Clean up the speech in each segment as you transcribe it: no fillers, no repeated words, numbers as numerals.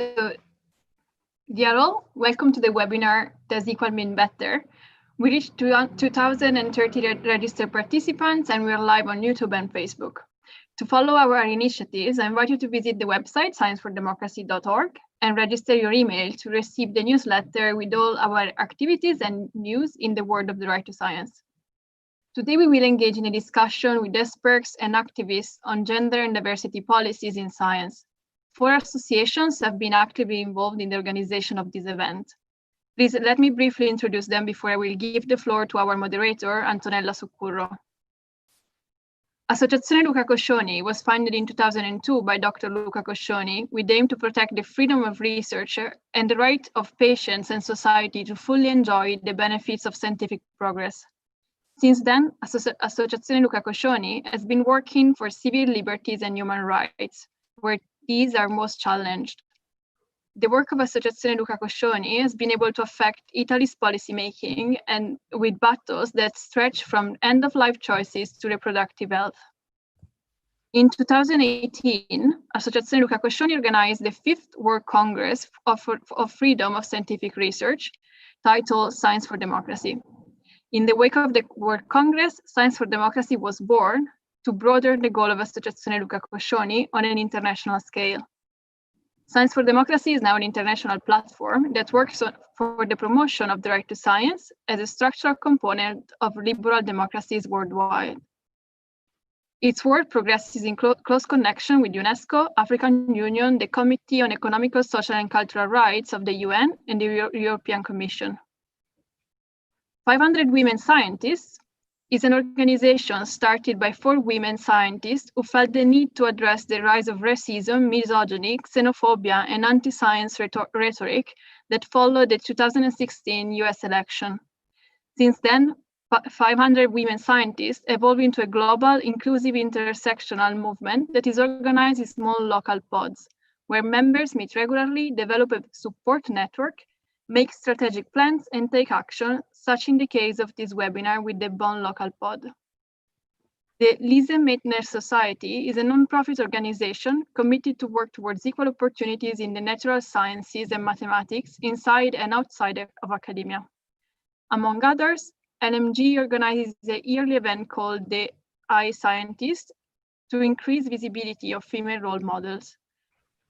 So, dear all, welcome to the webinar Does Equal Mean Better? We reached 2,030 registered participants and we're live on YouTube and Facebook. To follow our initiatives, I invite you to visit the website sciencefordemocracy.org and register your email to receive the newsletter with all our activities and news in the world of the right to science. Today, we will engage in a discussion with experts and activists on gender and diversity policies in science. 4 associations have been actively involved in the organization of this event. Please let me briefly introduce them before I will give the floor to our moderator, Antonella Succurro. Associazione Luca Coscioni was founded in 2002 by Dr. Luca Coscioni with the aim to protect the freedom of research and the right of patients and society to fully enjoy the benefits of scientific progress. Since then, Associazione Luca Coscioni has been working for civil liberties and human rights, where these are most challenged. The work of Associazione Luca Coscioni has been able to affect Italy's policymaking and with battles that stretch from end-of-life choices to reproductive health. In 2018, Associazione Luca Coscioni organized the 5th World Congress of Freedom of Scientific Research, titled Science for Democracy. In the wake of the World Congress, Science for Democracy was born to broaden the goal of Associazione Luca Coscioni on an international scale. Science for Democracy is now an international platform that works for the promotion of the right to science as a structural component of liberal democracies worldwide. Its work progresses in close connection with UNESCO, African Union, the Committee on Economical, Social and Cultural Rights of the UN, and the European Commission. 500 Women Scientists is an organization started by 4 women scientists who felt the need to address the rise of racism, misogyny, xenophobia, and anti-science rhetoric that followed the 2016 US election. Since then, 500 Women Scientists evolved into a global, inclusive, intersectional movement that is organized in small local pods, where members meet regularly, develop a support network, make strategic plans, and take action, such in the case of this webinar with the Bonn local pod. The Lise-Meitner Society is a non-profit organization committed to work towards equal opportunities in the natural sciences and mathematics inside and outside of academia. Among others, LMG organizes a yearly event called the iScientist to increase visibility of female role models,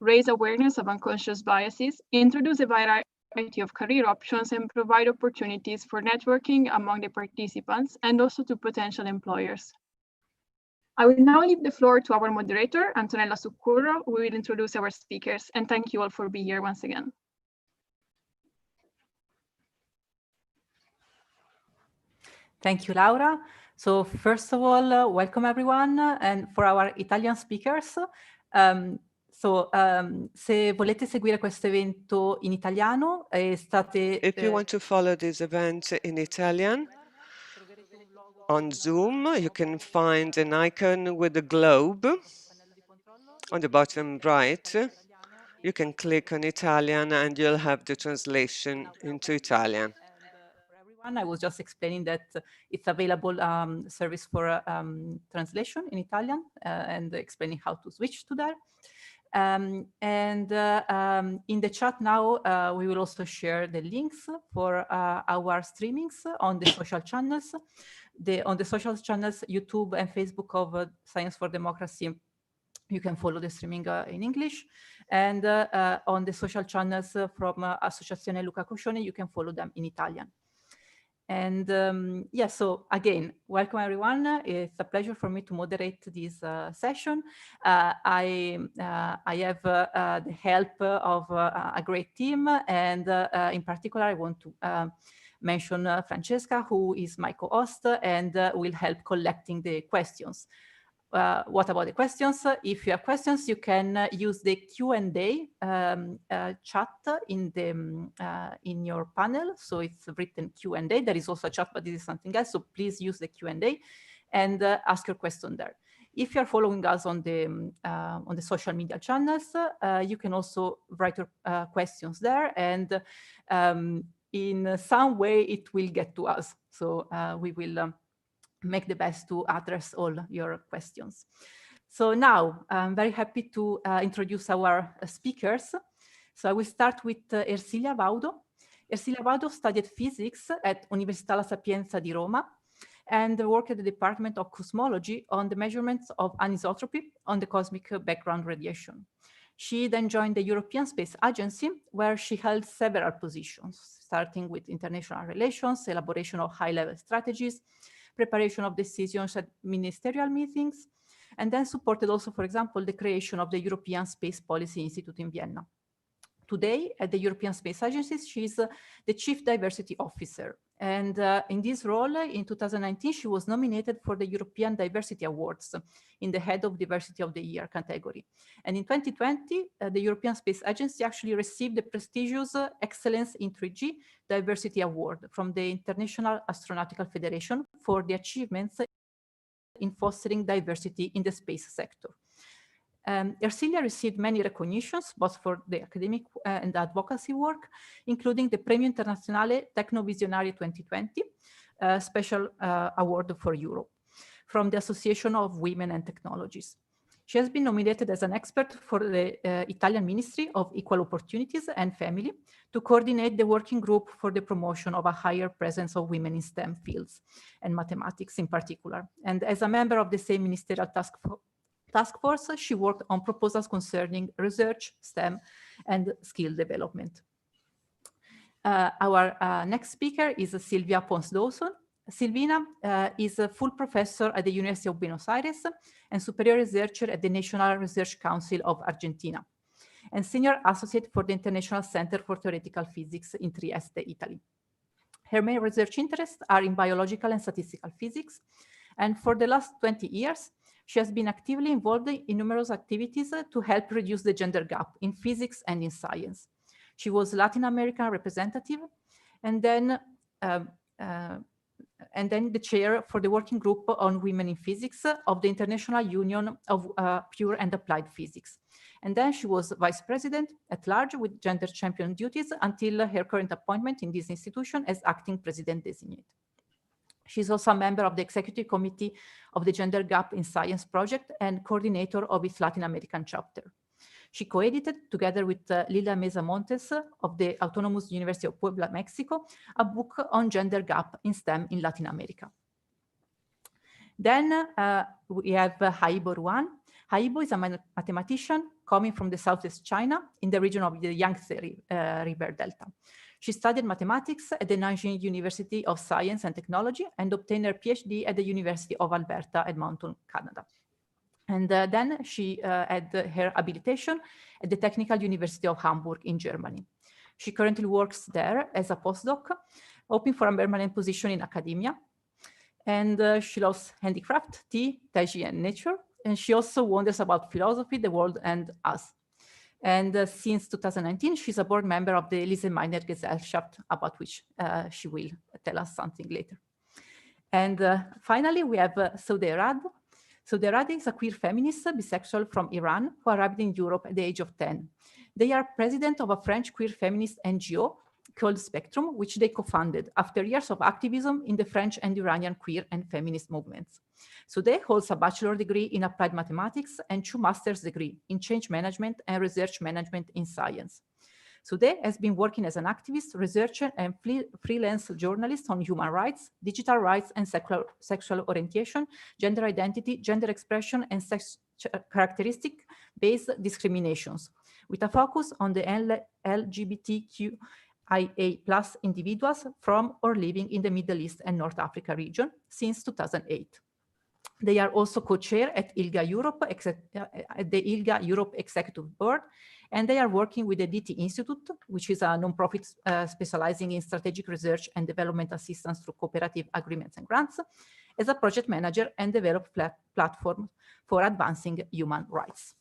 raise awareness of unconscious biases, introduce a variety of career options, and provide opportunities for networking among the participants and also to potential employers. I will now leave the floor to our moderator, Antonella Succurro, who will introduce our speakers, and thank you all for being here once again. Thank you, Laura. So first of all, welcome everyone, and for our Italian speakers, se volete seguire questo evento in italiano, if you want to follow this event in Italian, on Zoom, you can find an icon with a globe on the bottom right. You can click on Italian and you'll have the translation into Italian. I was just explaining that it's available service for translation in Italian and explaining how to switch to that. In the chat now, we will also share the links for our streamings on the social channels. On the social channels, YouTube and Facebook of Science for Democracy, you can follow the streaming in English. And on the social channels from Associazione Luca Coscioni, you can follow them in Italian. And yeah, so again, welcome everyone. It's a pleasure for me to moderate this session. I have the help of a great team, and in particular, I want to mention Francesca, who is my co-host and will help collecting the questions. What about the questions? If you have questions, you can use the Q&A chat in your panel. So it's written Q&A. There is also a chat, but this is something else. So please use the Q&A and ask your question there. If you're following us on the social media channels, you can also write your questions there, and in some way it will get to us. So we will make the best to address all your questions. So now I'm very happy to introduce our speakers. So I will start with Ersilia Vaudo. Ersilia Vaudo studied physics at Università La Sapienza di Roma and worked at the Department of Cosmology on the measurements of anisotropy on the cosmic background radiation. She then joined the European Space Agency, where she held several positions, starting with international relations, elaboration of high-level strategies, preparation of decisions at ministerial meetings, and then supported also, for example, the creation of the European Space Policy Institute in Vienna. Today, at the European Space Agency, she is the Chief Diversity Officer. And in this role, in 2019, she was nominated for the European Diversity Awards in the Head of Diversity of the Year category. And in 2020, the European Space Agency actually received the prestigious Excellence in 3G Diversity Award from the International Astronautical Federation for the achievements in fostering diversity in the space sector. Ersilia received many recognitions, both for the academic and advocacy work, including the Premio Internazionale Tecnovisionarie 2020, special award for Europe, from the Association of Women and Technologies. She has been nominated as an expert for the Italian Ministry of Equal Opportunities and Family to coordinate the working group for the promotion of a higher presence of women in STEM fields and mathematics in particular. And as a member of the same ministerial task force, she worked on proposals concerning research, STEM, and skill development. Our next speaker is Silvia Ponce Dawson. Silvina is a full professor at the University of Buenos Aires and superior researcher at the National Research Council of Argentina, and senior associate for the International Center for Theoretical Physics in Trieste, Italy. Her main research interests are in biological and statistical physics, and for the last 20 years, she has been actively involved in numerous activities to help reduce the gender gap in physics and in science. She was Latin American representative, and then the chair for the working group on women in physics of the International Union of Pure and Applied Physics. And then she was vice president at large with gender champion duties until her current appointment in this institution as acting president designate. She's also a member of the executive committee of the Gender Gap in Science project and coordinator of its Latin American chapter. She co-edited, together with Lila Mesa Montes of the Autonomous University of Puebla, Mexico, a book on gender gap in STEM in Latin America. Then we have Haibo Ruan. Haibo is a mathematician coming from the southeast China in the region of the Yangtze River Delta. She studied mathematics at the Nanjing University of Science and Technology and obtained her PhD at the University of Alberta, Edmonton, Canada. And then she had her habilitation at the Technical University of Hamburg in Germany. She currently works there as a postdoc, hoping for a permanent position in academia. And she loves handicraft, tea, tai chi, and nature. And she also wonders about philosophy, the world, and us. And since 2019, she's a board member of the Lise-Meitner-Gesellschaft, about which she will tell us something later. And finally, we have Soudeh. Soudeh is a queer feminist, bisexual from Iran, who arrived in Europe at the age of 10. They are president of a French queer feminist NGO called Spectrum, which they co-founded after years of activism in the French and Iranian queer and feminist movements. Soudeh holds a bachelor degree in applied mathematics and 2 master's degrees in change management and research management in science. Soudeh has been working as an activist, researcher, and freelance journalist on human rights, digital rights, and sexual orientation, gender identity, gender expression, and sex characteristic-based discriminations, with a focus on the LGBTQIA+ individuals from or living in the Middle East and North Africa region since 2008. They are also co-chair at ILGA-Europe, at the ILGA-Europe Executive Board, and they are working with the DT Institute, which is a nonprofit specializing in strategic research and development assistance through cooperative agreements and grants, as a project manager and develop platform for advancing human rights.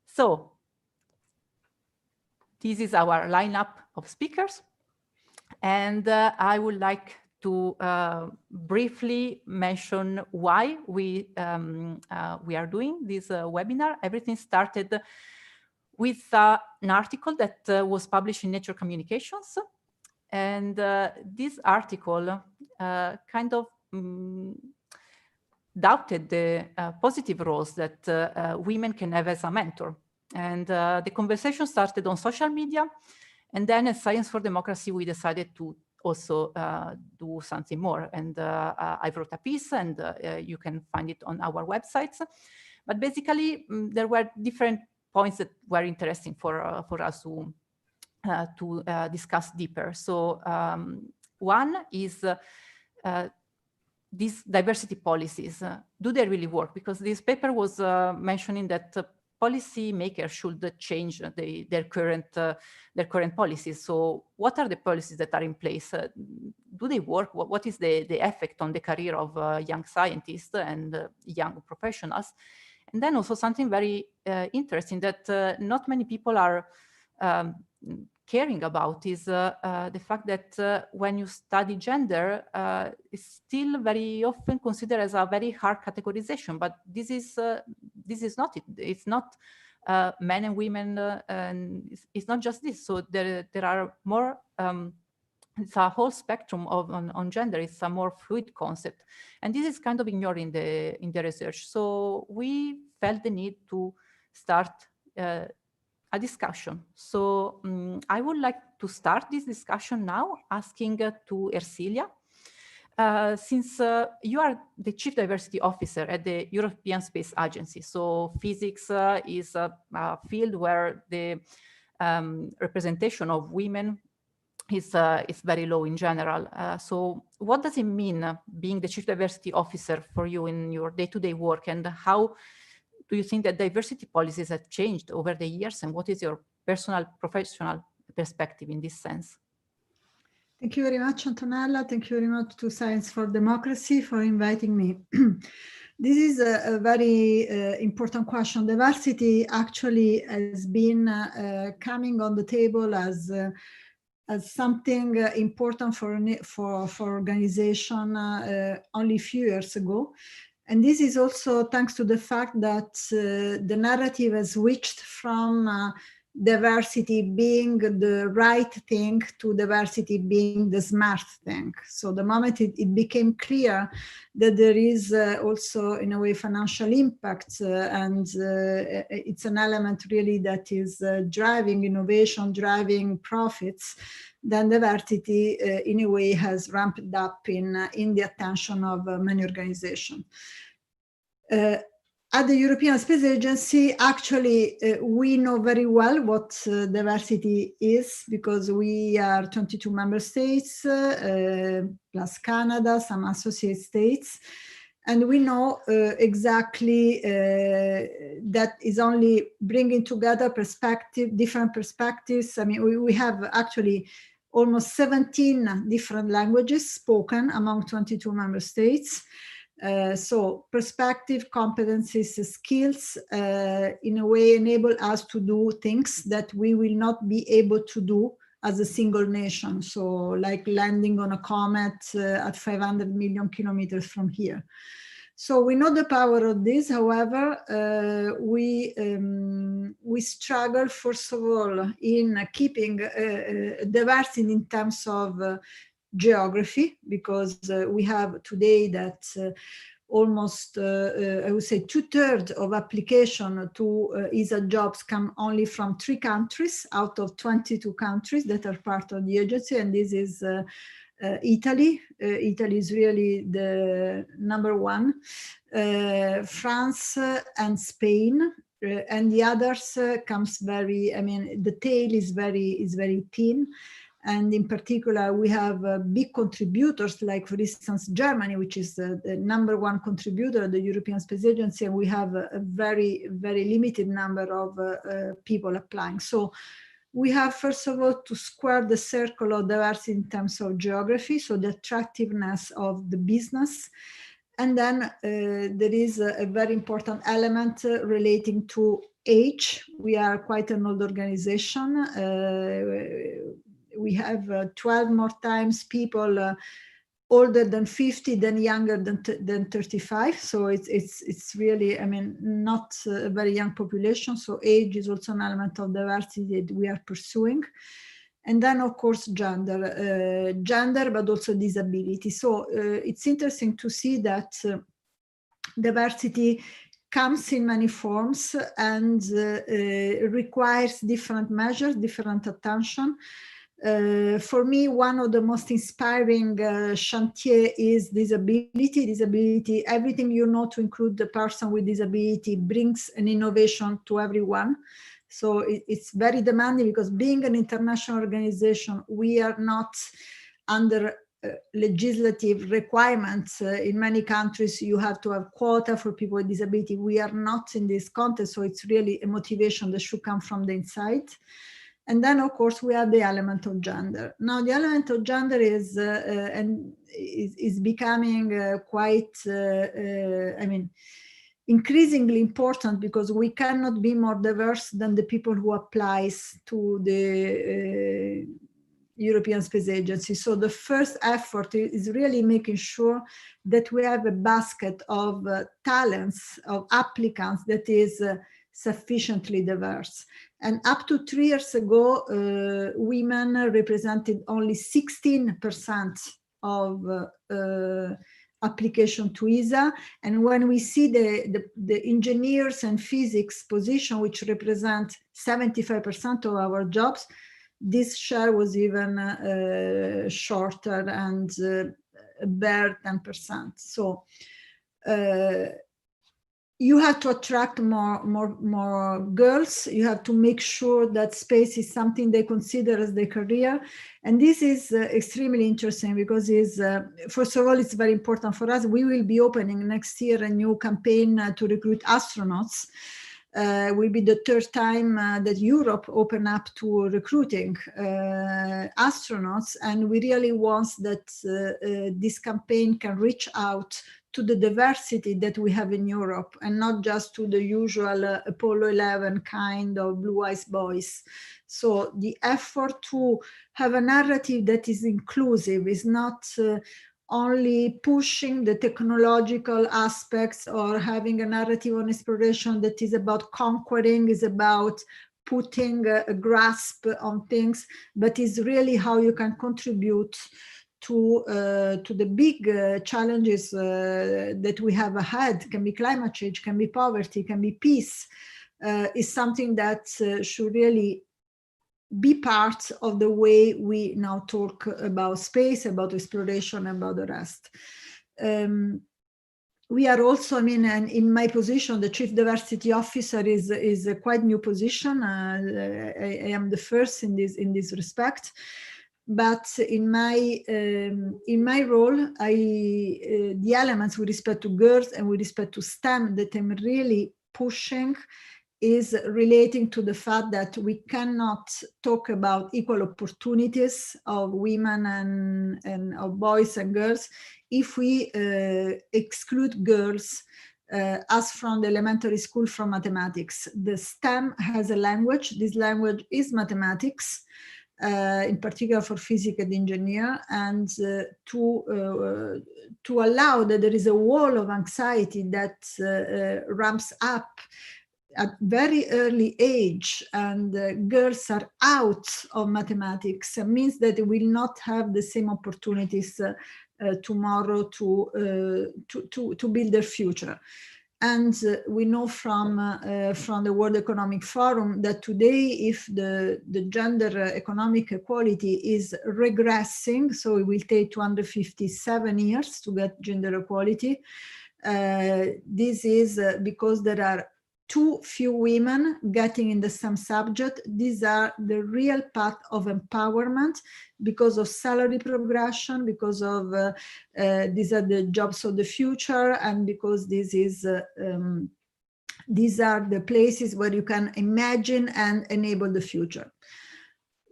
So this is our lineup of speakers, and I would like to briefly mention why we are doing this webinar. Everything started with an article that was published in Nature Communications. And this article kind of doubted the positive roles that women can have as a mentor. And the conversation started on social media. And then at Science for Democracy, we decided to also do something more. And I wrote a piece, and you can find it on our websites. But basically, there were different points that were interesting for us to discuss deeper. So one is these diversity policies. Do they really work? Because this paper was mentioning that policy makers should change their current policies. So what are the policies that are in place? Do they work? What is the effect on the career of young scientists and young professionals? And then also something very interesting that not many people are caring about is the fact that when you study gender, it's still very often considered as a very hard categorization. But this is not it. It's not men and women, and it's not just this. So there are more. It's a whole spectrum on gender. It's a more fluid concept, and this is kind of ignored in the research. So we felt the need to start a discussion. So I would like to start this discussion now, asking to Ersilia, since you are the Chief Diversity Officer at the European Space Agency. So physics is a field where the representation of women is very low in general. So what does it mean being the Chief Diversity Officer for you in your day-to-day work, and how do you think that diversity policies have changed over the years, and what is your personal, professional perspective in this sense? Thank you very much, Antonella. Thank you very much to Science for Democracy for inviting me. This is a very important question. Diversity actually has been coming on the table as something important for organization only a few years ago. And this is also thanks to the fact that the narrative has switched from diversity being the right thing to diversity being the smart thing. So the moment it became clear that there is also, in a way, financial impact, and it's an element really that is driving innovation, driving profits, then diversity in a way has ramped up in the attention of many organizations. At the European Space Agency, actually, we know very well what diversity is, because we are 22 member states, plus Canada, some associate states. And we know exactly that is only bringing together different perspectives. I mean, we have actually almost 17 different languages spoken among 22 member states. So perspective, competencies, skills, in a way enable us to do things that we will not be able to do as a single nation. So like landing on a comet at 500 million kilometers from here. So we know the power of this. However, we struggle, first of all, in keeping diversity in terms of geography, because we have today that almost, I would say, 2/3 of application to ESA jobs come only from 3 countries out of 22 countries that are part of the agency, and this is Italy. Italy is really the #1, France and Spain, and the others comes very, I mean, the tail is very thin. And in particular, we have big contributors, like, for instance, Germany, which is the #1 contributor at the European Space Agency, and we have a very, very limited number of people applying. So we have, first of all, to square the circle of diversity in terms of geography, so the attractiveness of the business. And then there is a very important element relating to age. We are quite an old organization. We have 12 more times people older than 50 than younger than 35. So it's really, I mean, not a very young population. So age is also an element of diversity that we are pursuing. And then, of course, gender, but also disability. So it's interesting to see that diversity comes in many forms and requires different measures, different attention. For me, one of the most inspiring chantier is disability. Disability, everything you know to include the person with disability brings an innovation to everyone. So it's very demanding because being an international organization, we are not under legislative requirements. In many countries, you have to have quota for people with disability. We are not in this context, so it's really a motivation that should come from the inside. And then, of course, we have the element of gender. Now, the element of gender is becoming quite, I mean, increasingly important because we cannot be more diverse than the people who applies to the European Space Agency. So the first effort is really making sure that we have a basket of talents, of applicants that is sufficiently diverse. And up to 3 years ago, women represented only 16% of application to ESA. And when we see the engineers and physics position, which represent 75% of our jobs, this share was even shorter and bare 10%. So you have to attract more girls. You have to make sure that space is something they consider as their career. And this is extremely interesting because first of all, it's very important for us. We will be opening next year a new campaign to recruit astronauts. Will be the 3rd time that Europe open up to recruiting astronauts. And we really want that this campaign can reach out to the diversity that we have in Europe and not just to the usual Apollo 11 kind of blue eyes boys. So the effort to have a narrative that is inclusive is not only pushing the technological aspects or having a narrative on exploration that is about conquering, is about putting a grasp on things, but is really how you can contribute to the big challenges that we have ahead. Can be climate change, can be poverty, can be peace, is something that should really be part of the way we now talk about space, about exploration, about the rest. We are also, I mean, and in my position, the Chief Diversity Officer is a quite new position. I am the first in this respect. But in my role, the elements with respect to girls and with respect to STEM that I'm really pushing is relating to the fact that we cannot talk about equal opportunities of women and of boys and girls if we exclude girls as from the elementary school from mathematics. The STEM has a language. This language is mathematics. In particular for physics and engineer, and to allow that there is a wall of anxiety that ramps up at very early age, and girls are out of mathematics, means that they will not have the same opportunities tomorrow to build their future. And we know from the World Economic Forum that today, if the gender economic equality is regressing, so it will take 257 years to get gender equality. This is because there are too few women getting in the STEM subject. These are the real path of empowerment because of salary progression, because of these are the jobs of the future, and because this is these are the places where you can imagine and enable the future.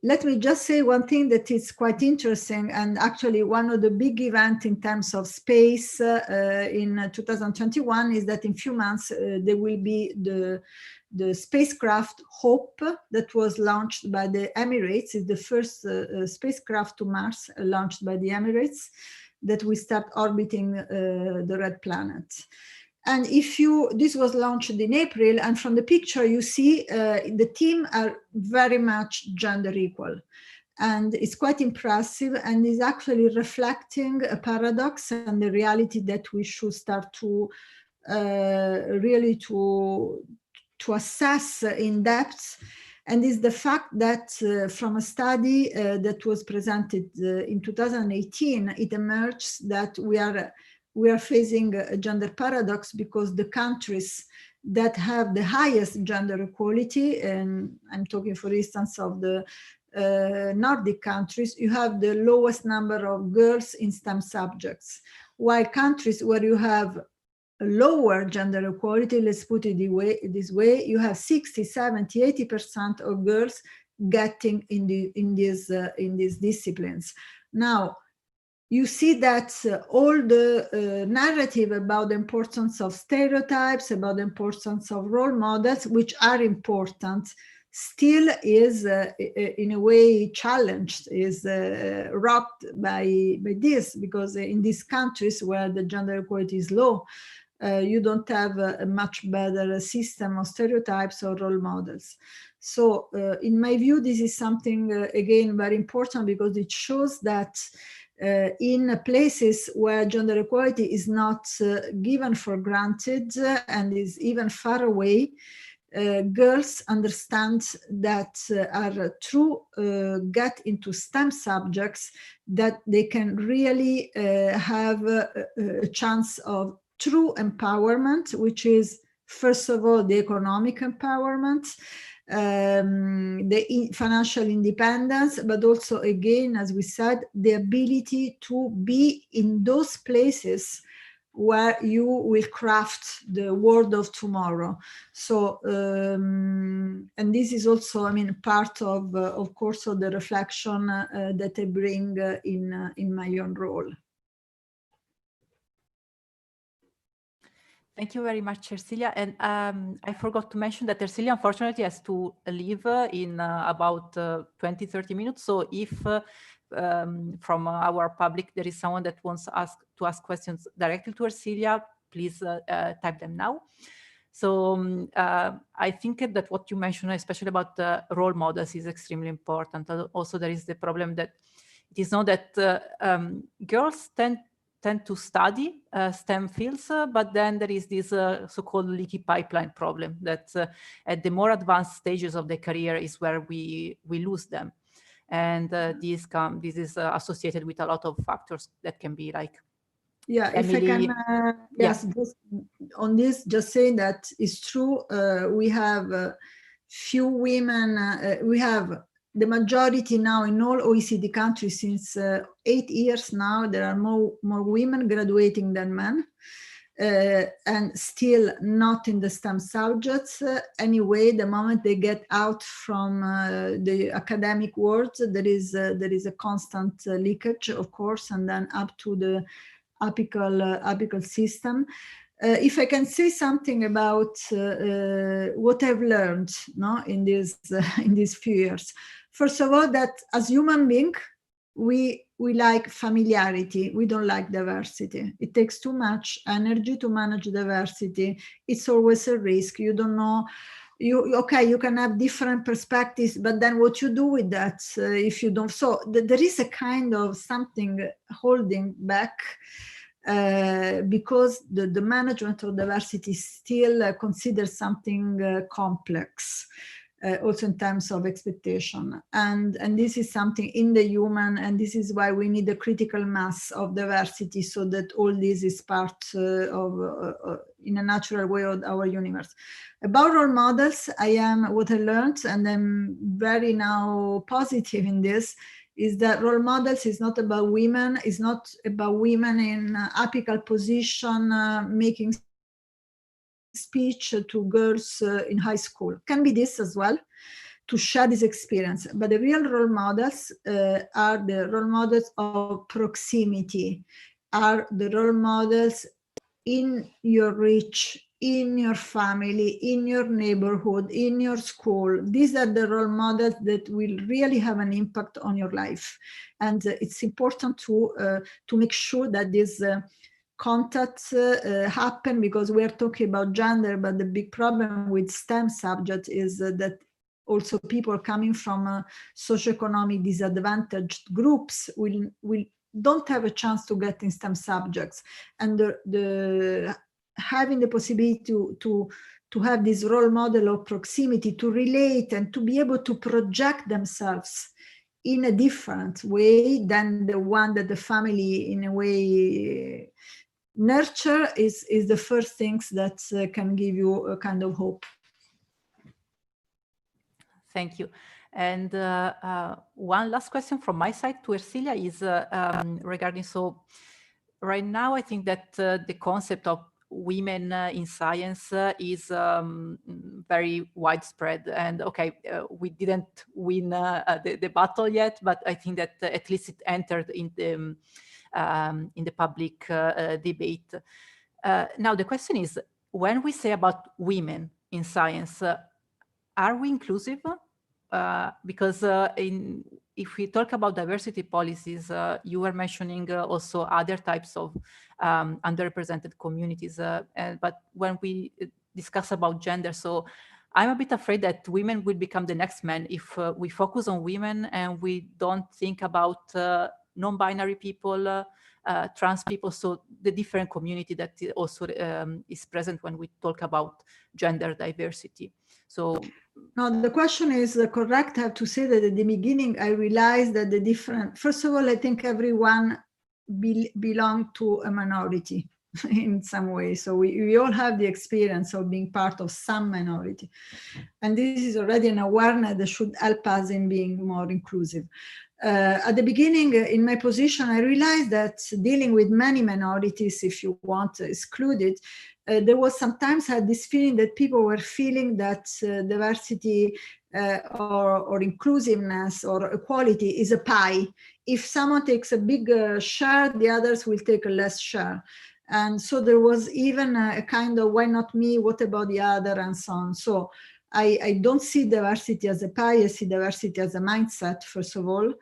Let me just say one thing that is quite interesting, and actually one of the big events in terms of space in 2021 is that in few months there will be the spacecraft Hope that was launched by the Emirates. It's the first spacecraft to Mars launched by the Emirates that will start orbiting the red planet. And this was launched in April, and from the picture you see the team are very much gender equal. And it's quite impressive and is actually reflecting a paradox and the reality that we should start to really to assess in depth, and is the fact that from a study that was presented in 2018, it emerged that we are facing a gender paradox, because the countries that have the highest gender equality, and I'm talking, for instance, of the Nordic countries, you have the lowest number of girls in STEM subjects, while countries where you have a lower gender equality, let's put it this way, you have 60, 70, 80% of girls getting in these disciplines. Now, you see that all the narrative about the importance of stereotypes, about the importance of role models, which are important, still is in a way challenged, is rocked by this, because in these countries where the gender equality is low, you don't have a much better system of stereotypes or role models. So in my view, this is something, again, very important, because it shows that in places where gender equality is not given for granted and is even far away, girls understand that are true get into STEM subjects, that they can really have a chance of true empowerment, which is, first of all, the economic empowerment, the financial independence, but also, again, as we said, the ability to be in those places where you will craft the world of tomorrow. So, and this is also, I mean, part of course, of the reflection that I bring in my own role. Thank you very much, Ersilia. And I forgot to mention that Ersilia, unfortunately, has to leave in about 20, 30 minutes. So if from our public there is someone that wants to ask questions directly to Ersilia, please type them now. So I think that what you mentioned, especially about role models, is extremely important. Also, there is the problem that it is not that girls tend to study STEM fields, but then there is this so-called leaky pipeline problem that at the more advanced stages of the career is where we lose them. And this is associated with a lot of factors that can be like, yeah, family. If I can, yes, just on this, just saying that it's true. We have few women, we have the majority now in all OECD countries since 8 years now, there are more women graduating than men, and still not in the STEM subjects. Anyway, the moment they get out from the academic world, there is a constant leakage, of course, and then up to the apical system. If I can say something about what I've learned, in these few years. First of all, that as human beings, we like familiarity. We don't like diversity. It takes too much energy to manage diversity. It's always a risk. You don't know. You can have different perspectives, but then what you do with that if you don't? So there is a kind of something holding back. Because the management of diversity still considers something complex, also in terms of expectation. And this is something in the human, and this is why we need a critical mass of diversity, so that all this is part of, in a natural way, of our universe. About role models, what I learned, and I'm very now positive in this, is that role models is not about women, is not about women in apical position making speech to girls in high school. Can be this as well, to share this experience. But the real role models are the role models of proximity, are the role models in your reach, in your family, in your neighborhood, in your school. These are the role models that will really have an impact on your life. And it's important to make sure that these contacts happen, because we are talking about gender, but the big problem with STEM subjects is that also people coming from socioeconomic disadvantaged groups don't have a chance to get in STEM subjects. And the having the possibility to have this role model of proximity, to relate and to be able to project themselves in a different way than the one that the family in a way nurture is the first things that can give you a kind of hope. Thank you. And one last question from my side to Ersilia is regarding, so right now I think that the concept of women in science is very widespread, and okay, we didn't win the battle yet, but I think that at least it entered in the public debate. Now the question is, when we say about women in science, are we inclusive? Because if we talk about diversity policies, you were mentioning also other types of underrepresented communities. But when we discuss about gender, so I'm a bit afraid that women will become the next men if we focus on women and we don't think about non-binary people, trans people, so the different community that also is present when we talk about gender diversity. So no, the question is correct. I have to say that at the beginning, I realized that the different, first of all, I think everyone belong to a minority in some way. So we all have the experience of being part of some minority. And this is already an awareness that should help us in being more inclusive. At the beginning, in my position, I realized that dealing with many minorities, if you want excluded, there was sometimes I had this feeling that people were feeling that diversity or inclusiveness or equality is a pie. If someone takes a big share, the others will take a less share. And so there was even a kind of, why not me, what about the other, and so on. So I don't see diversity as a pie, I see diversity as a mindset, first of all.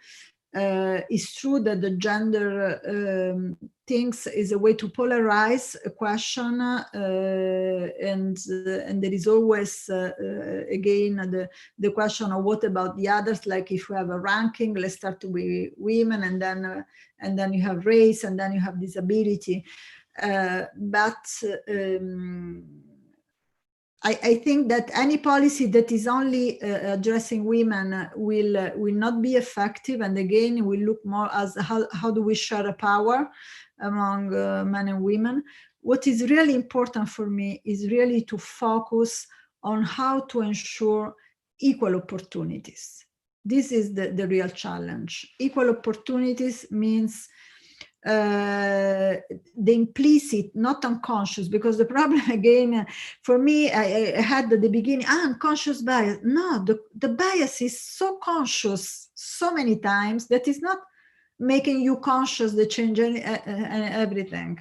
It's true that the gender things is a way to polarize a question, and there is always, again, the question of what about the others, like if we have a ranking, let's start with women, and then you have race, and then you have disability. I think that any policy that is only addressing women will not be effective, and again will look more as how do we share a power among men and women. What is really important for me is really to focus on how to ensure equal opportunities. This is the real challenge. Equal opportunities means the implicit, not unconscious, because the problem again for me, I had at the beginning unconscious bias. No, the bias is so conscious so many times that it's not making you conscious the change everything.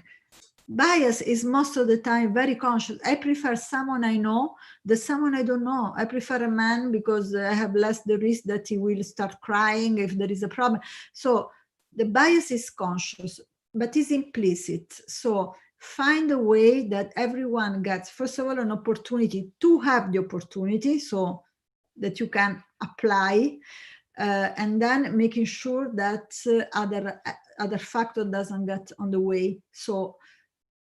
Bias is most of the time very conscious. I prefer someone I know than someone I don't know. I prefer a man because I have less the risk that he will start crying if there is a problem. So the bias is conscious, but is implicit. So find a way that everyone gets, first of all, an opportunity to have the opportunity so that you can apply, and then making sure that other factor doesn't get on the way. So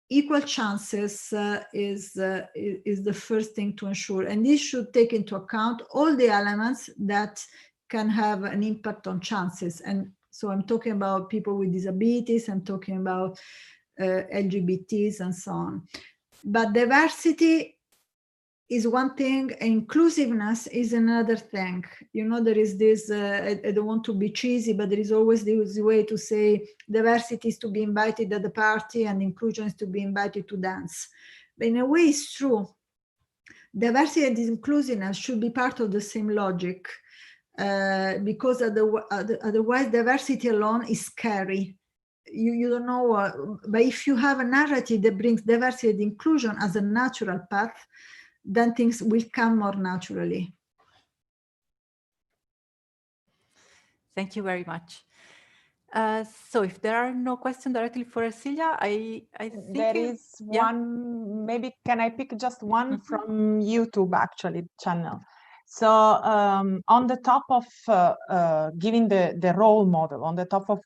equal chances is the first thing to ensure. And this should take into account all the elements that can have an impact on chances. And so I'm talking about people with disabilities, I'm talking about LGBTs and so on. But diversity is one thing, inclusiveness is another thing. You know, there is this, I don't want to be cheesy, but there is always this way to say diversity is to be invited at the party and inclusion is to be invited to dance. But in a way it's true. Diversity and inclusiveness should be part of the same logic. Because otherwise diversity alone is scary. You don't know, but if you have a narrative that brings diversity and inclusion as a natural path, then things will come more naturally. Thank you very much. So if there are no questions directly for Ersilia, I think there is one, maybe can I pick just one from YouTube actually channel. So on the top of giving the role model, on the top of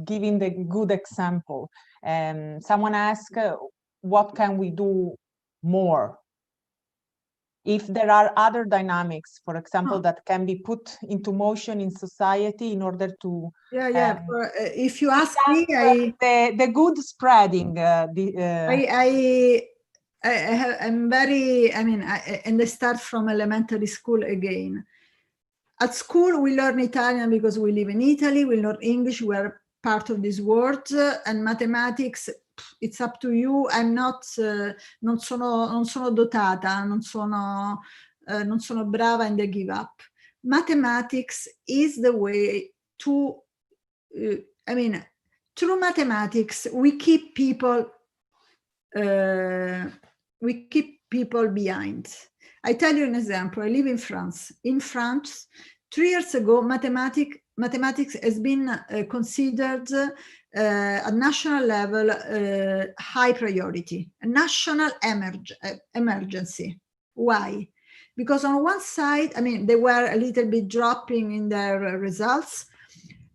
giving the good example, someone asked, what can we do more? If there are other dynamics, for example, that can be put into motion in society in order to if you ask me, the good spreading. I'm very. I mean, and I start from elementary school again. At school, we learn Italian because we live in Italy. We learn English. We are part of this world, and mathematics. It's up to you. I'm not. Non sono dotata. Non sono brava, and I give up. Mathematics is the way to. I mean, through mathematics, we keep people. Behind. I tell you an example. I live in France. In France, 3 years ago, mathematics has been considered at national level high priority, a national emergency. Why? Because on one side, I mean, they were a little bit dropping in their results.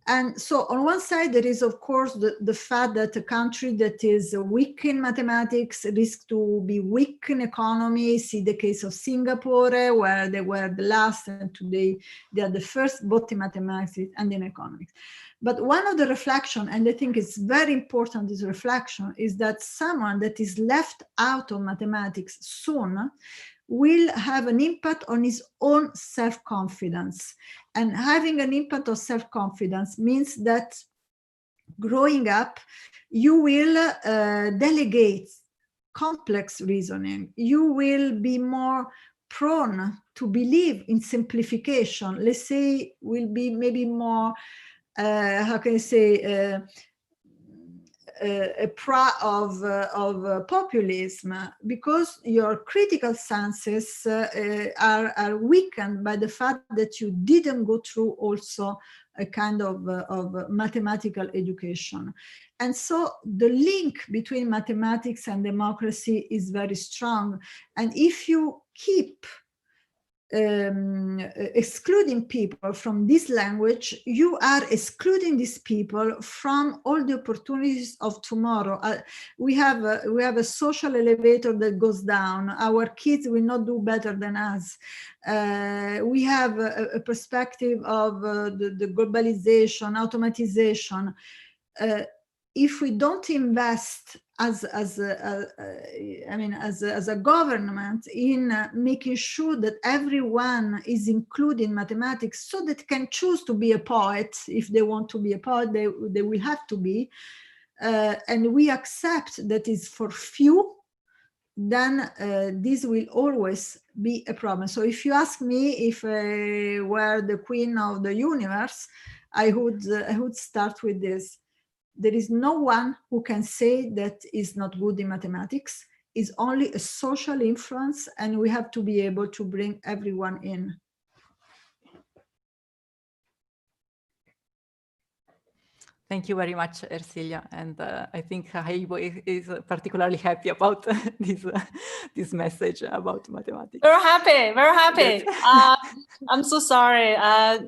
And so on one side, there is, of course, the fact that a country that is weak in mathematics risks to be weak in economy. See the case of Singapore, where they were the last, and today they are the first, both in mathematics and in economics. But one of the reflection, and I think it's very important, this reflection, is that someone that is left out of mathematics soon will have an impact on his own self-confidence. And having an impact on self-confidence means that growing up, you will delegate complex reasoning. You will be more prone to believe in simplification. Let's say, will be maybe more, how can I say, a proud of populism, because your critical senses are weakened by the fact that you didn't go through also a kind of mathematical education. And so the link between mathematics and democracy is very strong. And if you keep excluding people from this language, you are excluding these people from all the opportunities of tomorrow. We have a social elevator that goes down. Our kids will not do better than us. We have a perspective of the globalization, automatization. If we don't invest as a government in making sure that everyone is included in mathematics, so that can choose to be a poet. If they want to be a poet, they will have to be, and we accept that is for few, then this will always be a problem. So if you ask me if I were the queen of the universe, I would start with this. There is no one who can say that is not good in mathematics. It's only a social influence, and we have to be able to bring everyone in. Thank you very much, Ersilia. And I think Haibo is particularly happy about this message about mathematics. Very happy, very happy. Yes. I'm so sorry.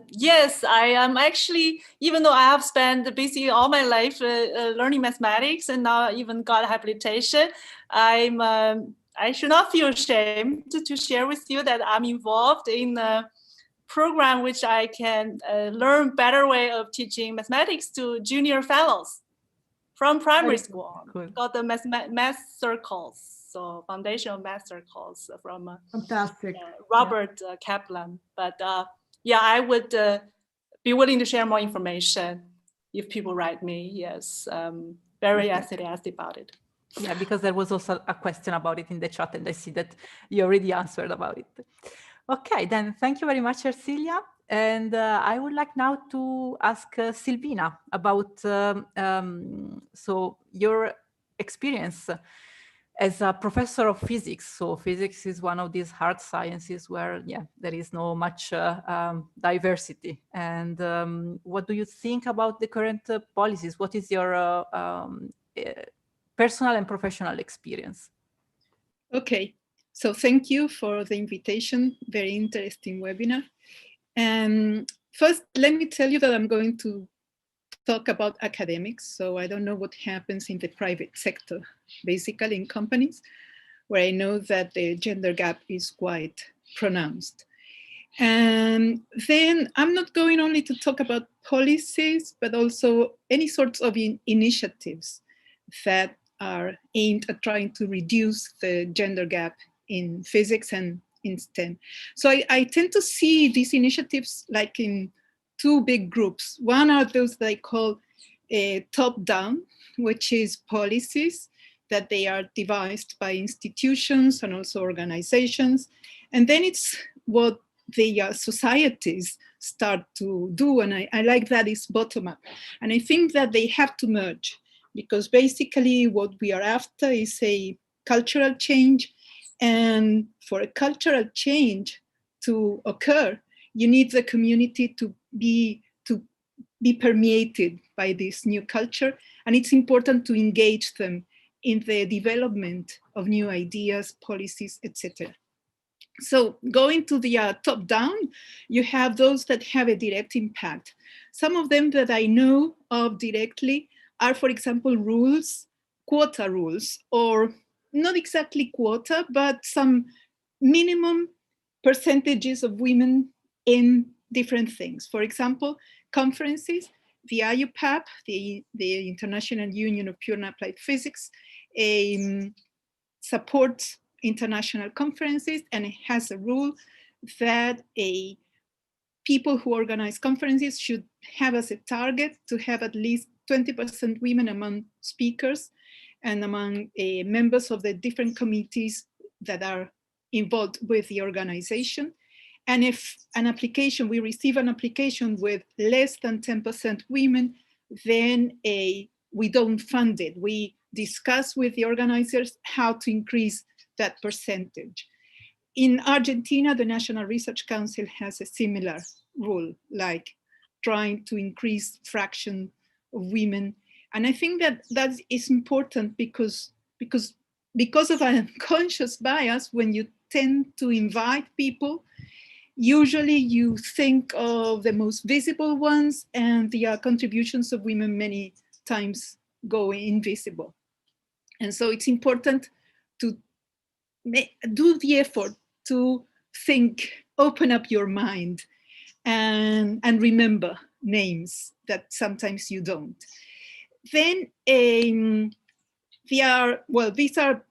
Yes, I am actually, even though I have spent basically all my life learning mathematics and now even got habilitation, I should not feel ashamed to share with you that I'm involved in program which I can learn better way of teaching mathematics to junior fellows from primary school. Cool. Got the math circles, so foundational math circles from fantastic Robert Kaplan. But yeah, I would be willing to share more information if people write me. Yes, very enthusiastic about it. Yeah, because there was also a question about it in the chat, and I see that you already answered about it. Okay, then thank you very much, Ersilia. And I would like now to ask Silvina about so your experience as a professor of physics. So physics is one of these hard sciences where, yeah, there is no much diversity. And what do you think about the current policies? What is your personal and professional experience? Okay. So thank you for the invitation. Very interesting webinar. First, let me tell you that I'm going to talk about academics, so I don't know what happens in the private sector, basically in companies, where I know that the gender gap is quite pronounced. And then I'm not going only to talk about policies, but also any sorts of initiatives that are aimed at trying to reduce the gender gap in physics and in STEM. So I tend to see these initiatives like in two big groups. One are those that I call top-down, which is policies that they are devised by institutions and also organizations. And then it's what the societies start to do. And I like that is bottom-up. And I think that they have to merge, because basically what we are after is a cultural change. And for a cultural change to occur, you need the community to be permeated by this new culture. And it's important to engage them in the development of new ideas, policies, etc. So going to the top down, you have those that have a direct impact. Some of them that I know of directly are, for example, rules, quota rules, or not exactly quota, but some minimum percentages of women in different things. For example, conferences, the IUPAP, the International Union of Pure and Applied Physics, supports international conferences, and it has a rule that people who organize conferences should have as a target to have at least 20% women among speakers and among members of the different committees that are involved with the organization. And if we receive an application with less than 10% women, then we don't fund it. We discuss with the organizers how to increase that percentage. In Argentina, the National Research Council has a similar rule, like trying to increase fraction of women. And I think that is important because of an unconscious bias, when you tend to invite people, usually you think of the most visible ones, and the contributions of women many times go invisible. And so it's important to do the effort to think, open up your mind, and remember names that sometimes you don't. Then these are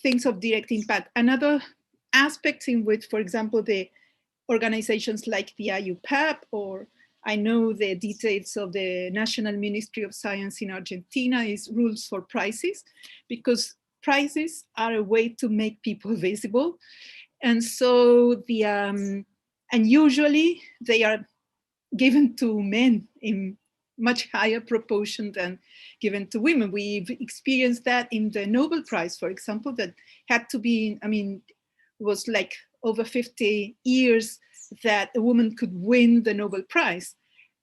things of direct impact. Another aspect in which, for example, the organizations like the IUPAP, or I know the details of the National Ministry of Science in Argentina, is rules for prizes, because prizes are a way to make people visible. And so and usually they are given to men in much higher proportion than given to women. We've experienced that in the Nobel Prize, for example, that had to be, it was like over 50 years that a woman could win the Nobel Prize.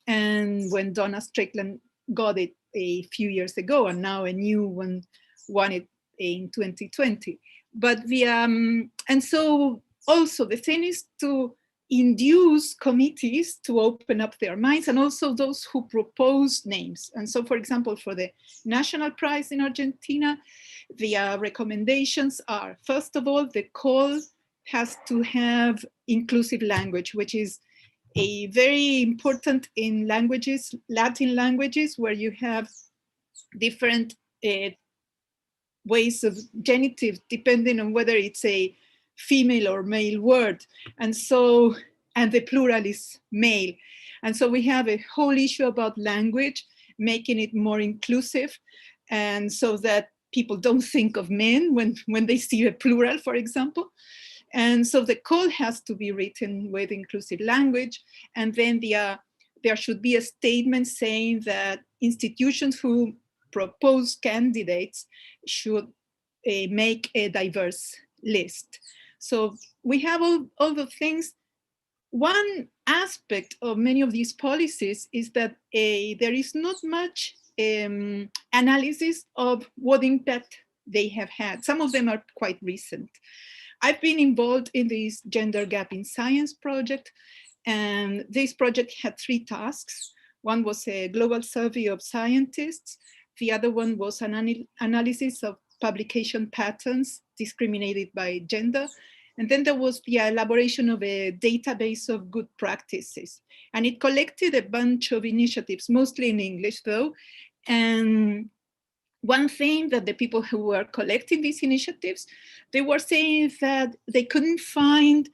And when Donna Strickland got it a few years ago, and now a new one won it in 2020. But and so also the thing is to induce committees to open up their minds, and also those who propose names. And so, for example, for the National Prize in Argentina, the recommendations are, first of all, the call has to have inclusive language, which is a very important in languages, Latin languages, where you have different ways of genitive depending on whether it's a female or male word. And so, and the plural is male. And so we have a whole issue about language, making it more inclusive, and so that people don't think of men when they see a plural, for example. And so the call has to be written with inclusive language. And then there should be a statement saying that institutions who propose candidates should make a diverse list. So we have all the things. One aspect of many of these policies is that there is not much analysis of what impact they have had. Some of them are quite recent. I've been involved in this Gender Gap in Science project, and this project had 3 tasks. One was a global survey of scientists. The other one was an analysis of publication patterns discriminated by gender. And then there was the elaboration of a database of good practices. And it collected a bunch of initiatives, mostly in English though. And one thing that the people who were collecting these initiatives, they were saying that they couldn't find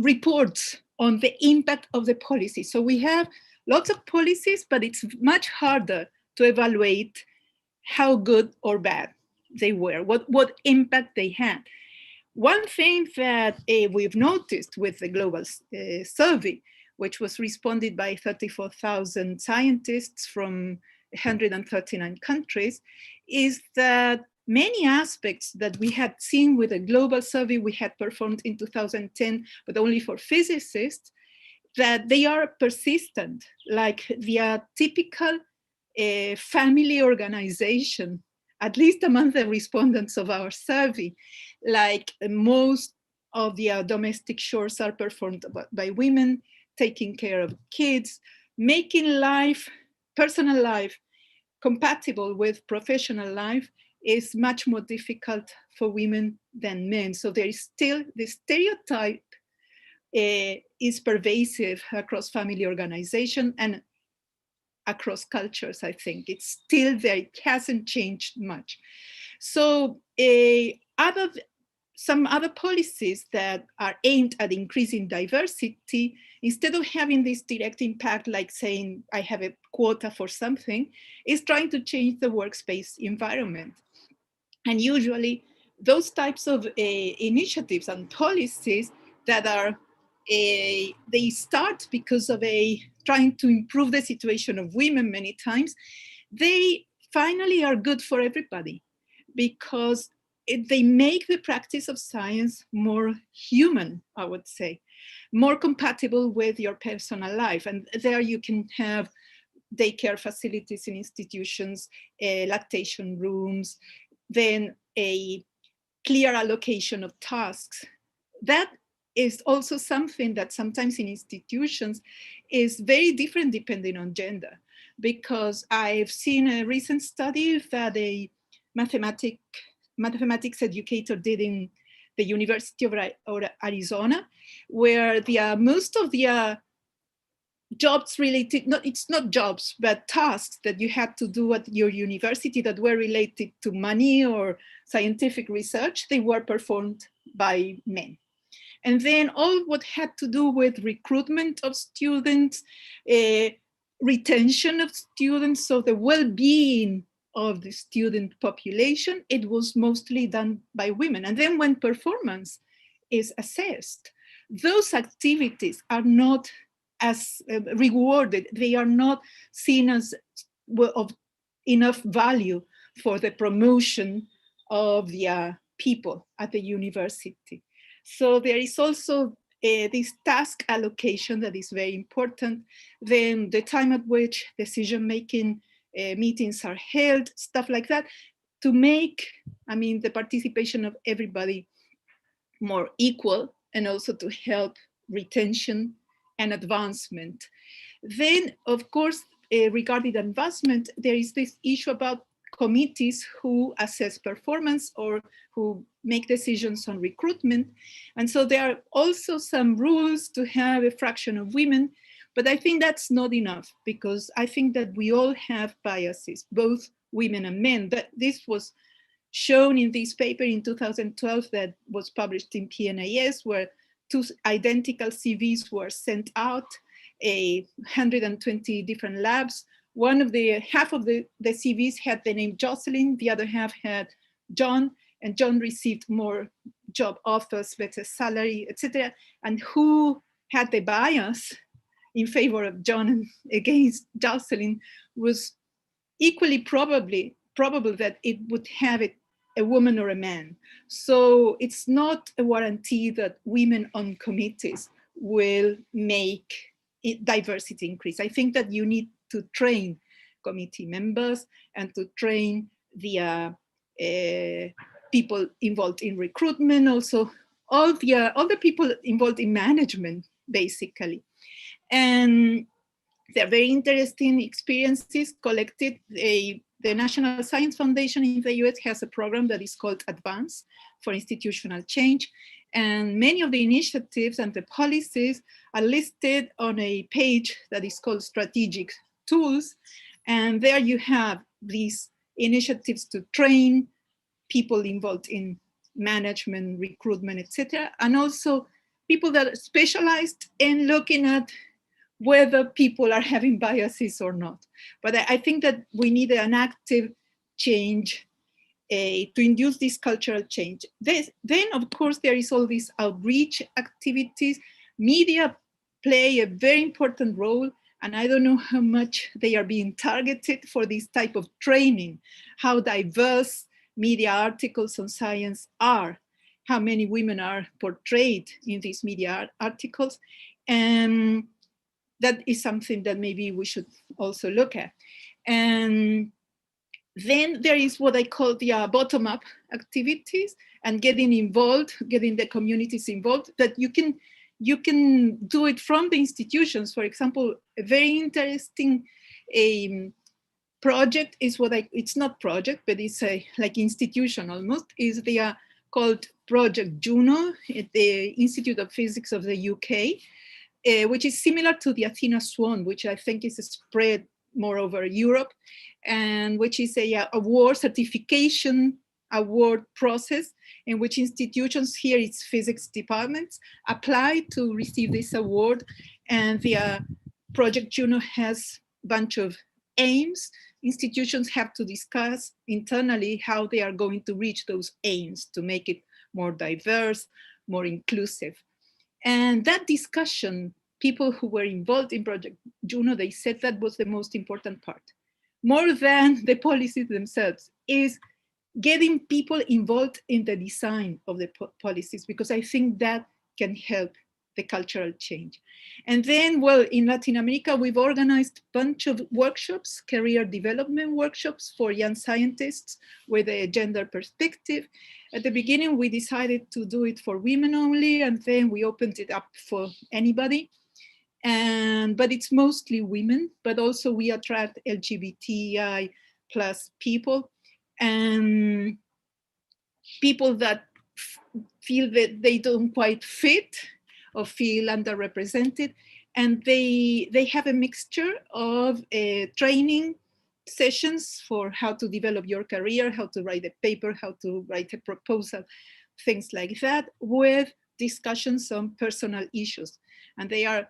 reports on the impact of the policy. So we have lots of policies, but it's much harder to evaluate how good or bad they were, what impact they had. One thing that we've noticed with the global survey, which was responded by 34,000 scientists from 139 countries, is that many aspects that we had seen with a global survey we had performed in 2010, but only for physicists, that they are persistent, like the typical family organization, at least among the respondents of our survey. Like most of the domestic chores are performed by women, taking care of kids, making life, personal life, compatible with professional life is much more difficult for women than men. So there is still the stereotype is pervasive across family organization and across cultures. I think it's still there, it hasn't changed much. So some other policies that are aimed at increasing diversity, instead of having this direct impact, like saying I have a quota for something, is trying to change the workspace environment. And usually those types of initiatives and policies that are, they start because of trying to improve the situation of women many times, they finally are good for everybody because they make the practice of science more human, I would say, more compatible with your personal life. And there you can have daycare facilities in institutions, lactation rooms, then a clear allocation of tasks. That is also something that sometimes in institutions is very different depending on gender, because I've seen a recent study that a mathematics educator did in the University of Arizona, where most of the jobs related, it's not jobs, but tasks that you had to do at your university that were related to money or scientific research, they were performed by men. And then all what had to do with recruitment of students, retention of students, so the well-being of the student population, it was mostly done by women. And then when performance is assessed, those activities are not as rewarded. They are not seen as of enough value for the promotion of the people at the university. So there is also this task allocation that is very important. Then the time at which decision-making meetings are held, stuff like that, to make, the participation of everybody more equal, and also to help retention and advancement. Then, of course, regarding advancement, there is this issue about committees who assess performance or who make decisions on recruitment. And so there are also some rules to have a fraction of women, but I think that's not enough, because I think that we all have biases, both women and men. That this was shown in this paper in 2012 that was published in PNAS, where two identical CVs were sent out, 120 different labs. Half of the CVs had the name Jocelyn, the other half had John, and John received more job offers, better salary, etc. And who had the bias in favor of John and against Jocelyn was equally probable that it would have a woman or a man. So it's not a guarantee that women on committees will make diversity increase. I think that you need to train committee members and to train the people involved in recruitment, also all the people involved in management, basically. And They're very interesting experiences collected. The National Science Foundation in the US has a program that is called Advance for Institutional Change. And many of the initiatives and the policies are listed on a page that is called Strategic Tools. And there you have these initiatives to train people involved in management, recruitment, etc. And also people that are specialized in looking at whether people are having biases or not. But I think that we need an active change to induce this cultural change. Then, of course, there is all these outreach activities. Media play a very important role, and I don't know how much they are being targeted for this type of training, how diverse media articles on science are, how many women are portrayed in these media articles. And that is something that maybe we should also look at. And then there is what I call the bottom-up activities and getting involved, getting the communities involved, that you can do it from the institutions. For example, a very interesting project is it's not project, but it's a like institution almost, is the called Project Juno at the Institute of Physics of the UK, which is similar to the Athena Swan, which I think is spread more over Europe, and which is a award certification award process in which institutions, here it's physics departments, apply to receive this award. And the Project Juno has a bunch of aims. Institutions have to discuss internally how they are going to reach those aims to make it more diverse, more inclusive. And that discussion, people who were involved in Project Juno, they said that was the most important part. More than the policies themselves, is getting people involved in the design of the policies, because I think that can help the cultural change. And then, well, in Latin America, we've organized a bunch of workshops, career development workshops for young scientists with a gender perspective. At the beginning, we decided to do it for women only, and then we opened it up for anybody. But it's mostly women, but also we attract LGBTI plus people, and people that feel that they don't quite fit or feel underrepresented. And they have a mixture of training sessions for how to develop your career, how to write a paper, how to write a proposal, things like that, with discussions on personal issues. And they are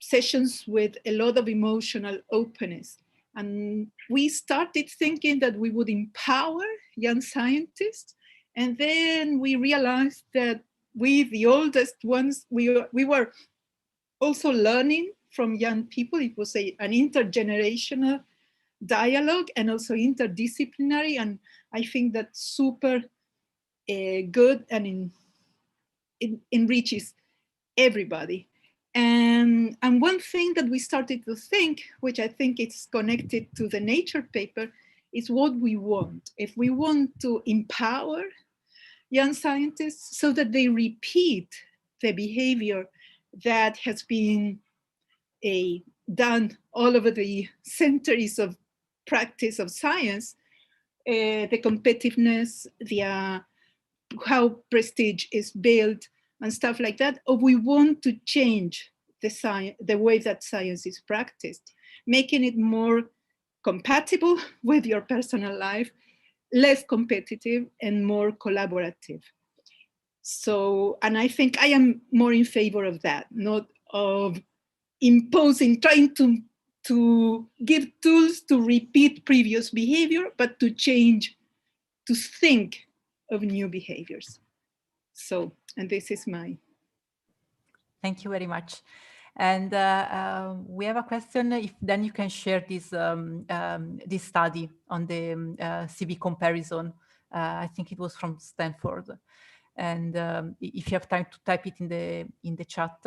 sessions with a lot of emotional openness. And we started thinking that we would empower young scientists. And then we realized that we, the oldest ones, we were also learning from young people. It was an intergenerational dialogue and also interdisciplinary. And I think that's super good, and it enriches everybody. And one thing that we started to think, which I think is connected to the Nature paper, is what we want. If we want to empower young scientists so that they repeat the behavior that has been done all over the centuries of practice of science, the competitiveness, how prestige is built, and stuff like that, or we want to change the way that science is practiced, making it more compatible with your personal life, less competitive, and more collaborative. So, and I think I am more in favor of that, not of imposing, trying to give tools to repeat previous behavior, but to change, to think of new behaviors. So, and this is my. Thank you very much. And we have a question, if then you can share this, this study on the CV comparison. I think it was from Stanford. And if you have time to type it in the chat.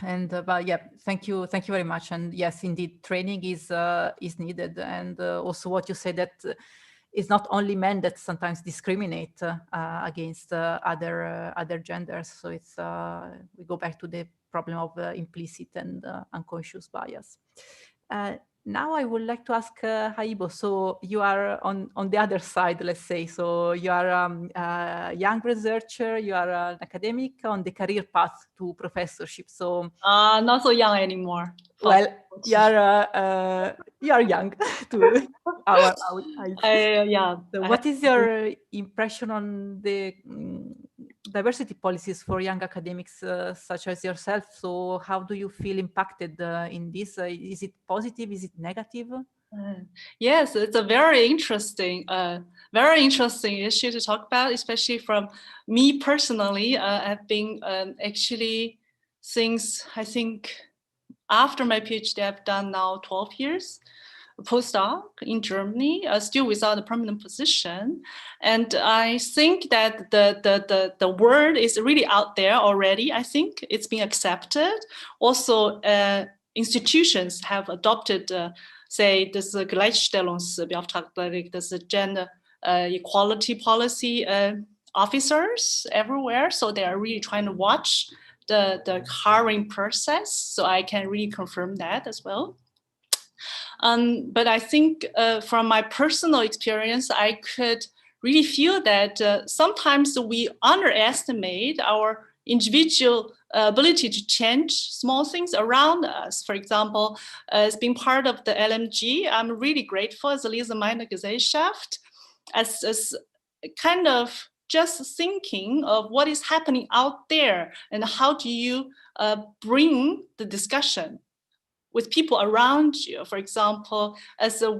And but yeah, thank you very much. And yes, indeed, training is needed. And also what you said, that it's not only men that sometimes discriminate against other genders. So it's we go back to the problem of implicit and unconscious bias. Now I would like to ask Haibo. So you are on the other side, let's say. So you are a young researcher, you are an academic on the career path to professorship. So not so young anymore. Well, you are young to our yeah. So what is your impression on the diversity policies for young academics such as yourself? So how do you feel impacted in this? Is it positive? Is it negative? Yes, it's a very interesting issue to talk about, especially from me personally. I've been actually since, I think, after my PhD, I've done now 12 years postdoc in Germany, still without a permanent position. And I think that the word is really out there already. I think it's been accepted. Also, institutions have adopted, say, this Gleichstellungsbeauftragte, this gender equality policy officers everywhere. So they are really trying to watch the hiring process. So I can really confirm that as well. But I think from my personal experience, I could really feel that sometimes we underestimate our individual ability to change small things around us. For example, as being part of the LMG, I'm really grateful as a Lise-Meitner-Gesellschaft as kind of just thinking of what is happening out there and how do you bring the discussion with people around you. For example, as an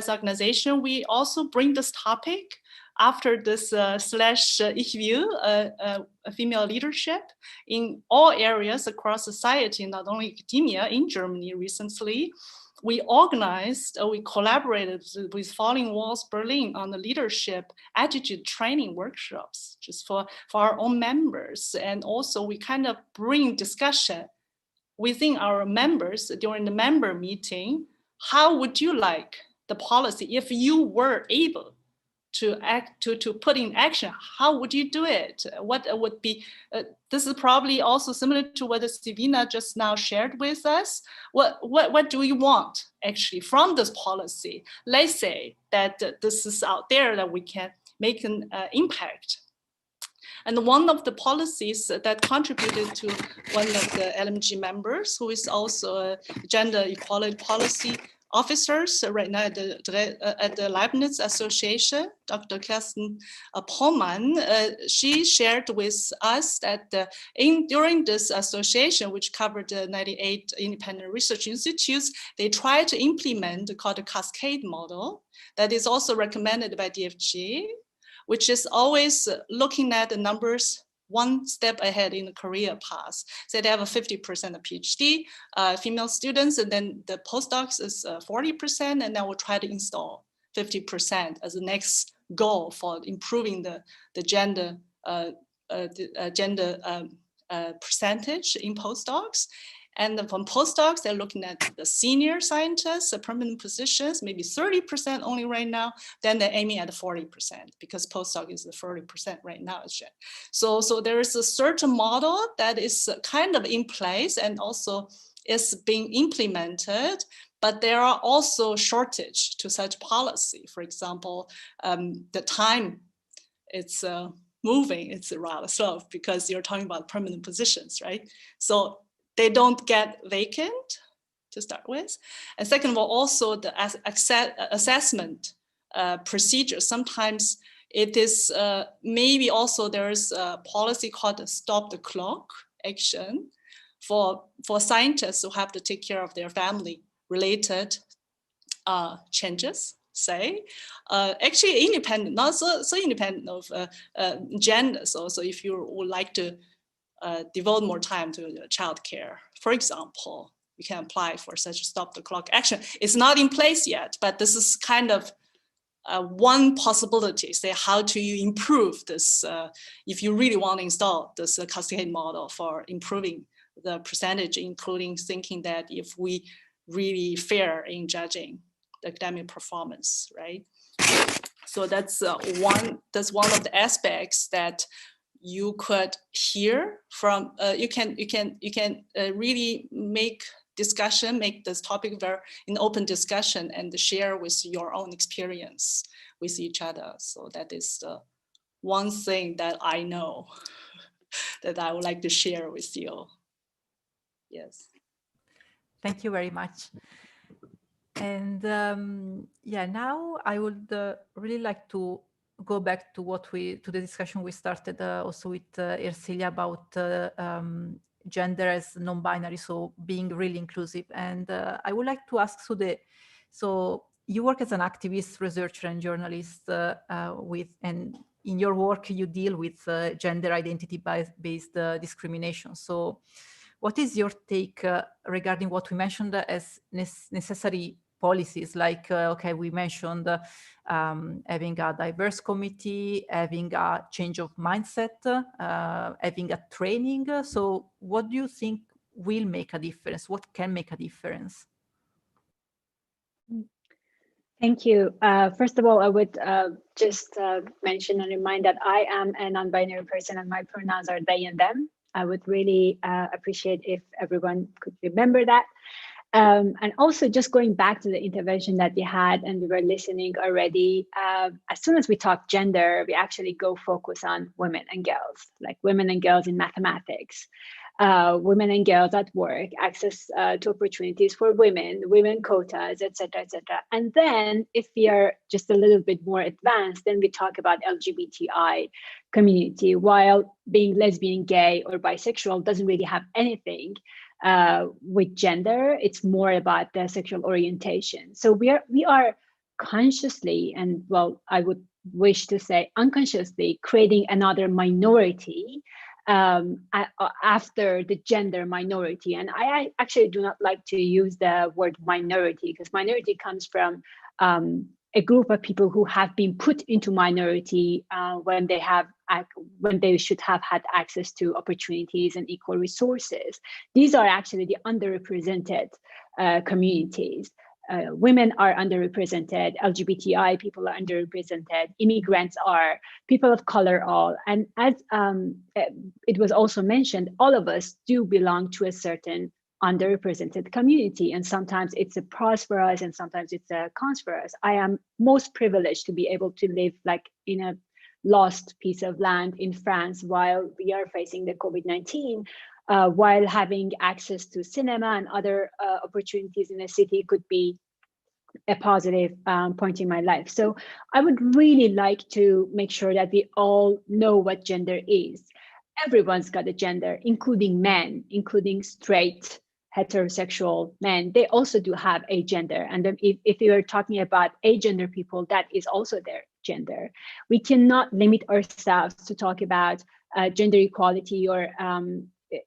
organization, we also bring this topic after this / view female leadership in all areas across society, not only academia. In Germany recently, we organized, we collaborated with Falling Walls Berlin on the leadership attitude training workshops just for our own members. And also we kind of bring discussion within our members during the member meeting. How would you like the policy if you were able to put in action? How would you do it? What would be, this is probably also similar to what Silvina just now shared with us. What do you want actually from this policy? Let's say that this is out there that we can make an impact. And one of the policies that contributed to one of the LMG members, who is also a gender equality policy officers right now at the Leibniz Association, Dr. Kirsten Pohlmann, she shared with us that during this association, which covered 98 independent research institutes, they tried to implement called the cascade model that is also recommended by DFG, which is always looking at the numbers one step ahead in the career path. So they have a 50% of PhD female students, and then the postdocs is 40%, and then we'll try to install 50% as the next goal for improving the gender percentage in postdocs. And then from postdocs, they're looking at the senior scientists, the permanent positions, maybe 30% only right now. Then they're aiming at 40% because postdoc is the 30% right now. So there is a certain model that is kind of in place and also is being implemented, but there are also shortage to such policy. For example, the time it's moving, it's rather slow because you're talking about permanent positions, right? So they don't get vacant to start with. And second of all, also the assessment procedure. Sometimes it is maybe also there's a policy called the stop the clock action for scientists who have to take care of their family related changes, say. Actually independent, not so independent of gender. So if you would like to devote more time to childcare, for example, you can apply for such a stop the clock action. It's not in place yet, but this is kind of one possibility. Say, how do you improve this if you really want to install this cascade model for improving the percentage, including thinking that if we really fair in judging the academic performance, right? So that's one of the aspects that you could hear from, you can really make discussion, make this topic very an open discussion and share with your own experience with each other. So that is the one thing that I know that I would like to share with you. Yes. Thank you very much. And yeah, now I would really like to go back to the discussion we started also with Ersilia about gender as non-binary, so being really inclusive. And I would like to ask Soudeh, so you work as an activist, researcher, and journalist and in your work you deal with gender identity-based discrimination. So what is your take regarding what we mentioned as necessary policies? Like, okay, we mentioned having a diverse committee, having a change of mindset, having a training. So what do you think will make a difference? What can make a difference? Thank you. First of all, I would just mention and remind that I am a non-binary person and my pronouns are they and them. I would really appreciate if everyone could remember that. And also just going back to the intervention that we had and we were listening already, as soon as we talk gender, we actually go focus on women and girls, like women and girls in mathematics, women and girls at work, access to opportunities for women, women quotas, etc., etc. And then if we are just a little bit more advanced, then we talk about LGBTI community, while being lesbian, gay, or bisexual doesn't really have anything with gender. It's more about the sexual orientation. So we are consciously, and well, I would wish to say unconsciously, creating another minority after the gender minority. And I actually do not like to use the word minority, because minority comes from a group of people who have been put into minority when they should have had access to opportunities and equal resources. These are actually the underrepresented communities. Women are underrepresented, LGBTI people are underrepresented, immigrants are, people of color are. And as it was also mentioned, all of us do belong to a certain underrepresented community. And sometimes it's a pros for us and sometimes it's a cons for us. I am most privileged to be able to live like in a lost piece of land in France while we are facing the COVID-19. While having access to cinema and other opportunities in the city could be a positive point in my life. So I would really like to make sure that we all know what gender is. Everyone's got a gender, including men, including straight, heterosexual men. They also do have a gender. And then if you are talking about agender people, that is also their gender. We cannot limit ourselves to talk about gender equality or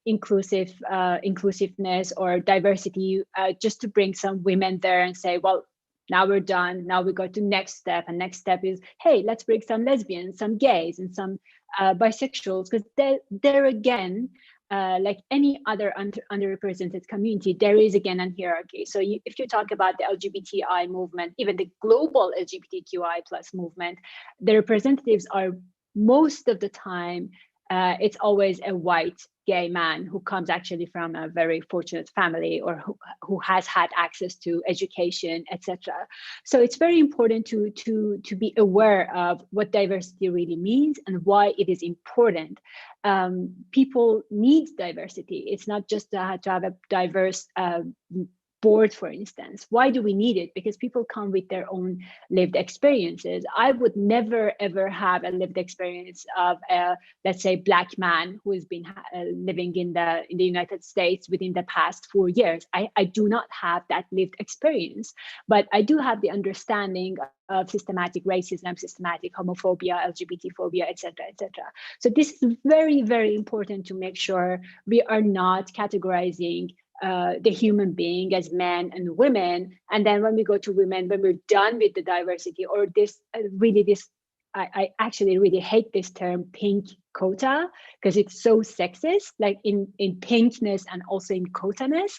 inclusiveness or diversity just to bring some women there and say, well, now we're done. Now we go to next step. And next step is, hey, let's bring some lesbians, some gays, and some bisexuals, because there again, like any other underrepresented community, there is again a hierarchy. So if you talk about the LGBTI movement, even the global LGBTQI plus movement, the representatives are most of the time, it's always a white gay man who comes actually from a very fortunate family or who has had access to education, etc. So it's very important to be aware of what diversity really means and why it is important. People need diversity. It's not just to have a diverse board, for instance. Why do we need it? Because people come with their own lived experiences. I would never ever have a lived experience of a, let's say, Black man who has been living in the United States within the past 4 years. I do not have that lived experience, but I do have the understanding of systematic racism, systematic homophobia, LGBT phobia, etc., etc. So this is very, very important to make sure we are not categorizing the human being as men and women, and then when we go to women, when we're done with the diversity, or this I actually really hate this term, pink quota, because it's so sexist, like in pinkness and also in quota-ness.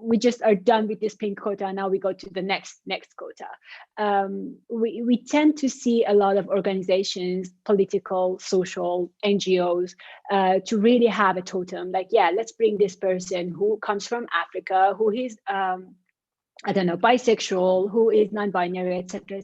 We just are done with this pink quota, and now we go to the next quota. We tend to see a lot of organizations, political, social, NGOs, to really have a totem, like, yeah, let's bring this person who comes from Africa, who is I don't know, bisexual, who is non-binary, etc.,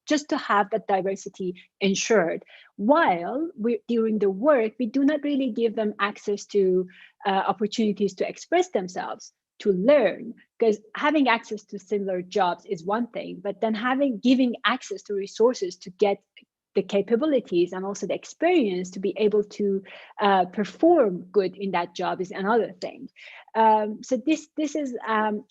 just to have that diversity ensured. While during the work, we do not really give them access to opportunities to express themselves, to learn, because having access to similar jobs is one thing, but then giving access to resources to get the capabilities and also the experience to be able to perform good in that job is another thing. So this is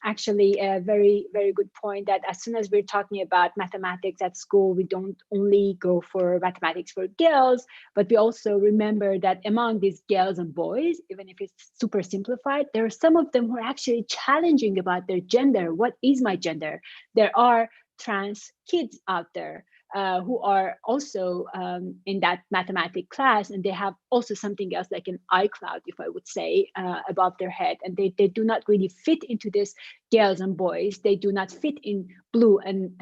actually a very, very good point, that as soon as we're talking about mathematics at school, we don't only go for mathematics for girls, but we also remember that among these girls and boys, even if it's super simplified, there are some of them who are actually challenging about their gender. What is my gender? There are trans kids out there who are also in that mathematics class, and they have also something else like an iCloud, if I would say, above their head, and they do not really fit into this girls and boys. They do not fit in blue and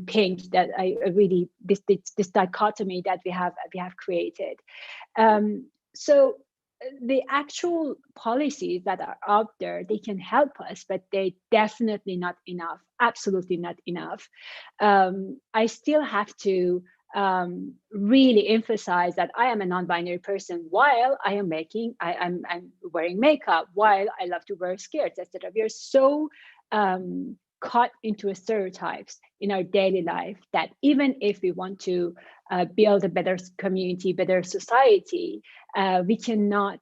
pink. That I really this dichotomy that we have created. So the actual policies that are out there, they can help us, but they definitely not enough, absolutely not enough. I still have to really emphasize that I am a non-binary person while I'm wearing makeup, while I love to wear skirts, etc. We are so caught into stereotypes in our daily life that even if we want to build a better community, better society, we cannot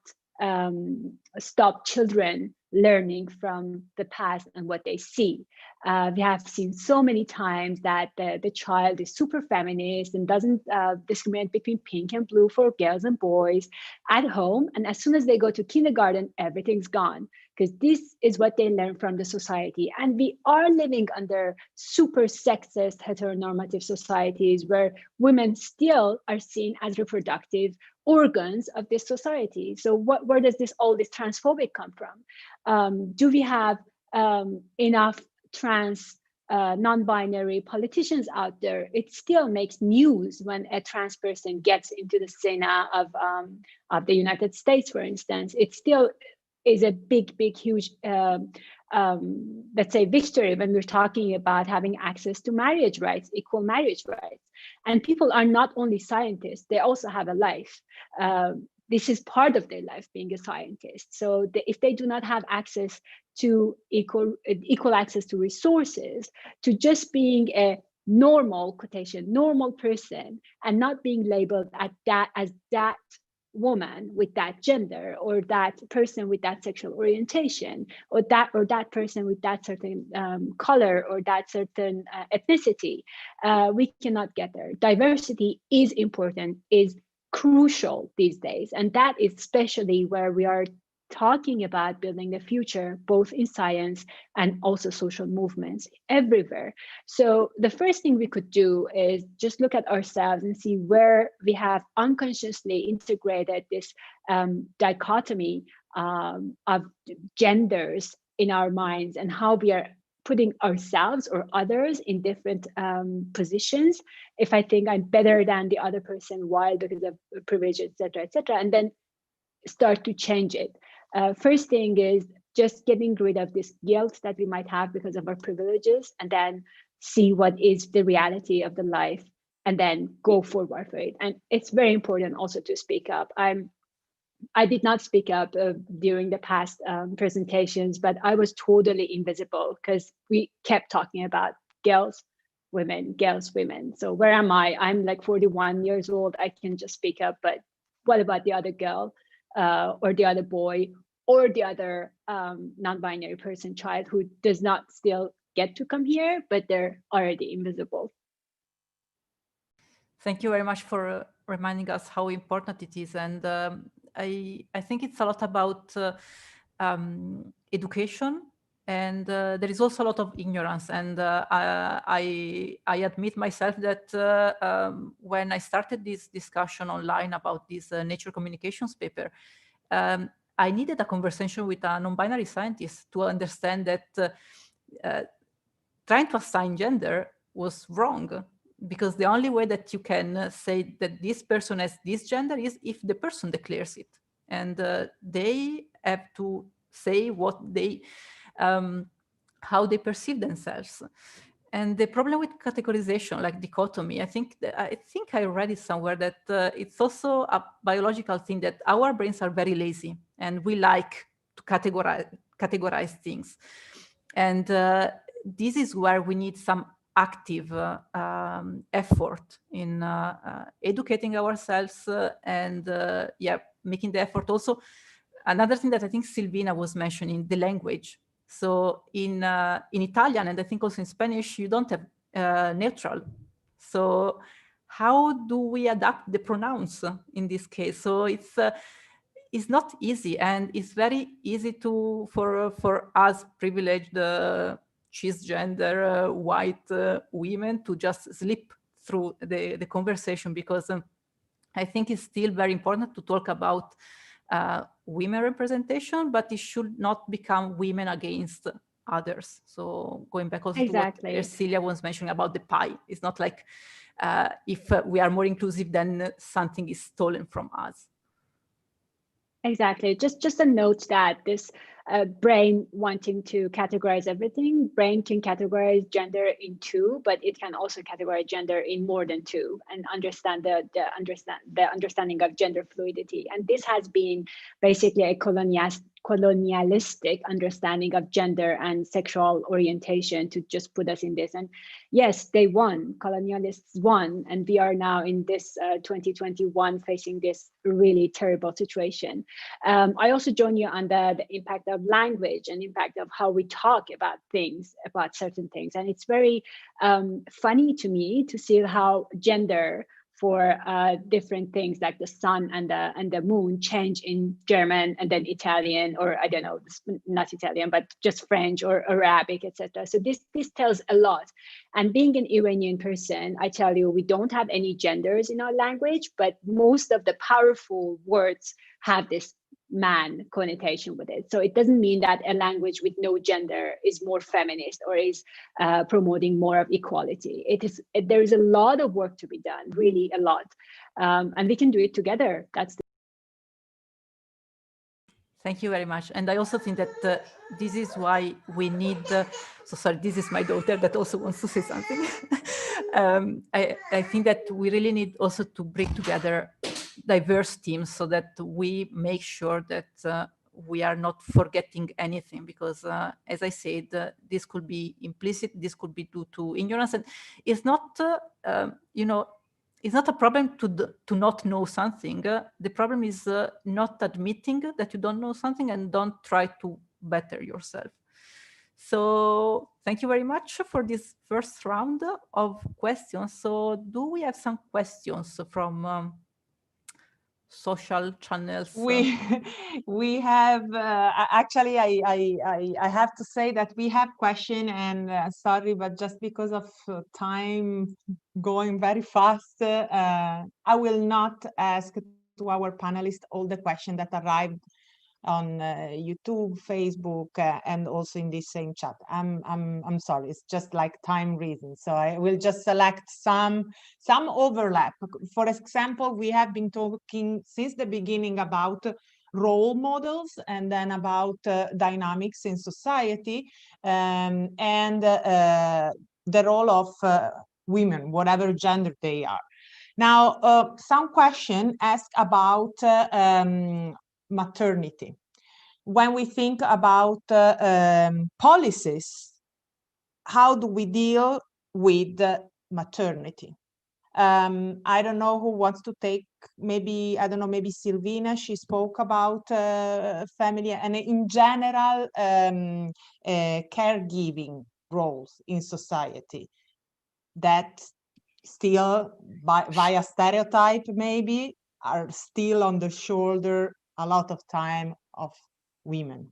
stop children learning from the past and what they see. We have seen so many times that the child is super feminist and doesn't discriminate between pink and blue for girls and boys at home. And as soon as they go to kindergarten, everything's gone, because this is what they learn from the society. And we are living under super sexist, heteronormative societies where women still are seen as reproductive organs of this society. So where does all this transphobic come from? Do we have enough trans non-binary politicians out there? It still makes news when a trans person gets into the Senate of the United States, for instance. It still is a big, huge, let's say, victory when we're talking about having access to marriage rights, equal marriage rights. And people are not only scientists, they also have a life. This is part of their life, being a scientist. So if they do not have access to equal access to resources, to just being a normal person and not being labeled as that woman with that gender, or that person with that sexual orientation, or that person with that certain color, or that certain ethnicity, we cannot get there. Diversity is important, is crucial these days, and that is especially where we are talking about building the future, both in science and also social movements everywhere. So the first thing we could do is just look at ourselves and see where we have unconsciously integrated this dichotomy of genders in our minds, and how we are putting ourselves or others in different positions. If I think I'm better than the other person, why? Because of privilege, etc., and then start to change it. First thing is just getting rid of this guilt that we might have because of our privileges, and then see what is the reality of the life, and then go forward for it. And it's very important also to speak up. I did not speak up during the past presentations, but I was totally invisible because we kept talking about girls, women. So where am I? I'm like 41 years old. I can just speak up, but what about the other girl or the other boy or the other non-binary person, child who does not still get to come here, but they're already invisible? Thank you very much for reminding us how important it is. And I think it's a lot about education And there is also a lot of ignorance. And I admit myself that when I started this discussion online about this Nature Communications paper, I needed a conversation with a non-binary scientist to understand that trying to assign gender was wrong, because the only way that you can say that this person has this gender is if the person declares it. And they have to say what they, how they perceive themselves. And the problem with categorization, like dichotomy, I think I read it somewhere that it's also a biological thing, that our brains are very lazy and we like to categorize things. And this is where we need some active effort in educating ourselves and yeah, making the effort. Also, another thing that I think Silvina was mentioning, the language. So in Italian, and I think also in Spanish, you don't have neutral. So how do we adapt the pronouns in this case? So it's not easy, and it's very easy for us privileged cisgender white women to just slip through the conversation, because I think it's still very important to talk about women representation, but it should not become women against others. So going back also to what Ersilia was mentioning about the pie, it's not like if we are more inclusive, then something is stolen from us. Exactly. Just a note that this brain wanting to categorize everything, brain can categorize gender in two, but it can also categorize gender in more than two, and understand the understanding of gender fluidity. And this has been basically a colonialistic understanding of gender and sexual orientation to just put us in this. And yes, they won, colonialists won, and we are now in this 2021 facing this really terrible situation. I also join you on the impact of language and impact of how we talk about things, about certain things. And it's very funny to me to see how gender for different things like the sun and the moon change in German and then Italian, or I don't know, not Italian, but just French or Arabic, etc. So this tells a lot. And being an Iranian person, I tell you, we don't have any genders in our language, but most of the powerful words have this man connotation with it. So it doesn't mean that a language with no gender is more feminist or is promoting more of equality. There is a lot of work to be done, really a lot, and we can do it together. Thank you very much. And I also think that this is why we need, so sorry, this is my daughter that also wants to say something. I think that we really need also to bring together diverse teams so that we make sure that we are not forgetting anything, because as I said, this could be implicit, this could be due to ignorance, and it's not, it's not a problem to not know something. The problem is not admitting that you don't know something and don't try to better yourself. So thank you very much for this first round of questions. So do we have some questions from social channels? We have actually I have to say that we have question, and sorry, but just because of time going very fast, I will not ask to our panelists all the questions that arrived on YouTube, Facebook, and also in this same chat. I'm sorry, it's just like time reasons. So I will just select some overlap. For example, we have been talking since the beginning about role models, and then about dynamics in society, and the role of women, whatever gender they are. Now, some question ask about maternity. When we think about policies, how do we deal with maternity? I don't know who wants to take, maybe, I don't know, maybe Silvina, she spoke about family and in general caregiving roles in society that still via stereotype maybe are still on the shoulder a lot of time of women.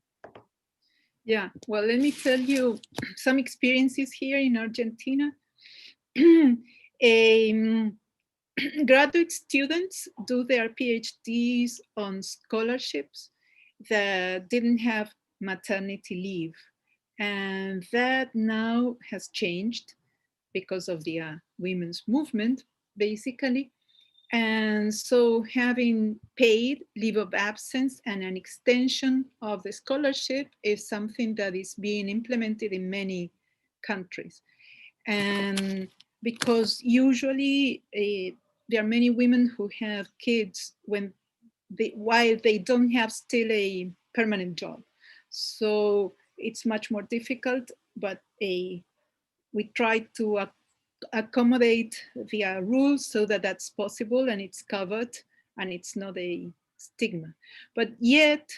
Yeah, well, let me tell you some experiences here in Argentina. Graduate students do their PhDs on scholarships that didn't have maternity leave. And that now has changed because of the women's movement, basically. And so having paid leave of absence and an extension of the scholarship is something that is being implemented in many countries. And because usually there are many women who have kids while they don't have still a permanent job. So it's much more difficult, but we try to accommodate the rules so that that's possible and it's covered and it's not a stigma. But yet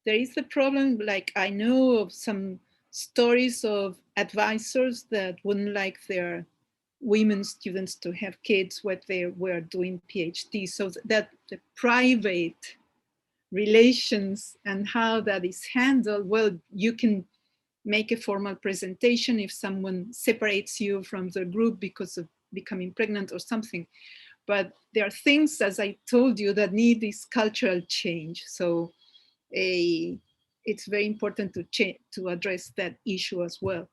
there is the problem, like I know of some stories of advisors that wouldn't like their women students to have kids when they were doing PhD, so that the private relations and how that is handled, well, you can make a formal presentation if someone separates you from the group because of becoming pregnant or something. But there are things, as I told you, that need this cultural change. So it's very important to address that issue as well.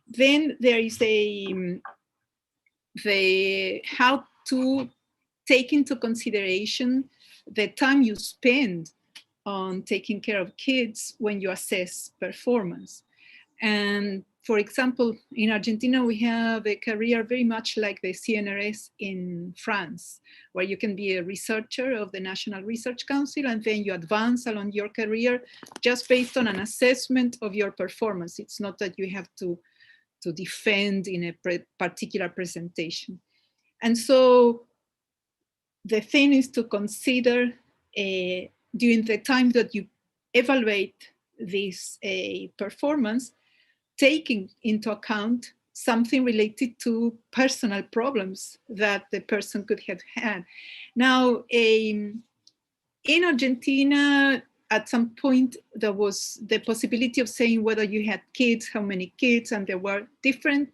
Then there is how to take into consideration the time you spend on taking care of kids when you assess performance. And for example, in Argentina, we have a career very much like the CNRS in France, where you can be a researcher of the National Research Council, and then you advance along your career just based on an assessment of your performance. It's not that you have to defend in a particular presentation. And so the thing is to consider during the time that you evaluate this performance, taking into account something related to personal problems that the person could have had. Now, in Argentina, at some point, there was the possibility of saying whether you had kids, how many kids, and there were different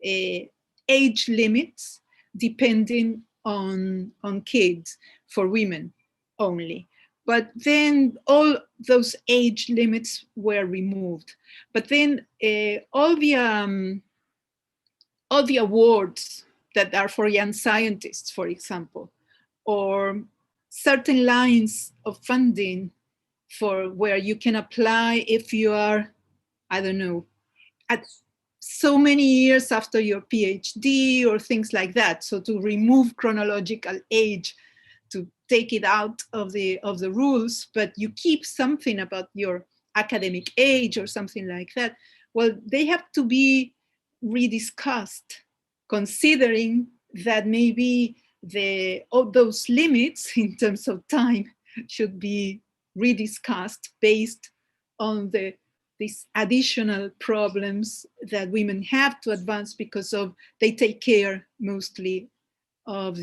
age limits depending on kids for women only. But then all those age limits were removed. But then all the awards that are for young scientists, for example, or certain lines of funding for where you can apply if you are, I don't know, at so many years after your PhD or things like that. So to remove chronological age, to take it out of the rules, but you keep something about your academic age or something like that. Well, they have to be rediscussed, considering that maybe all those limits in terms of time should be rediscussed based on these additional problems that women have to advance because they take care mostly of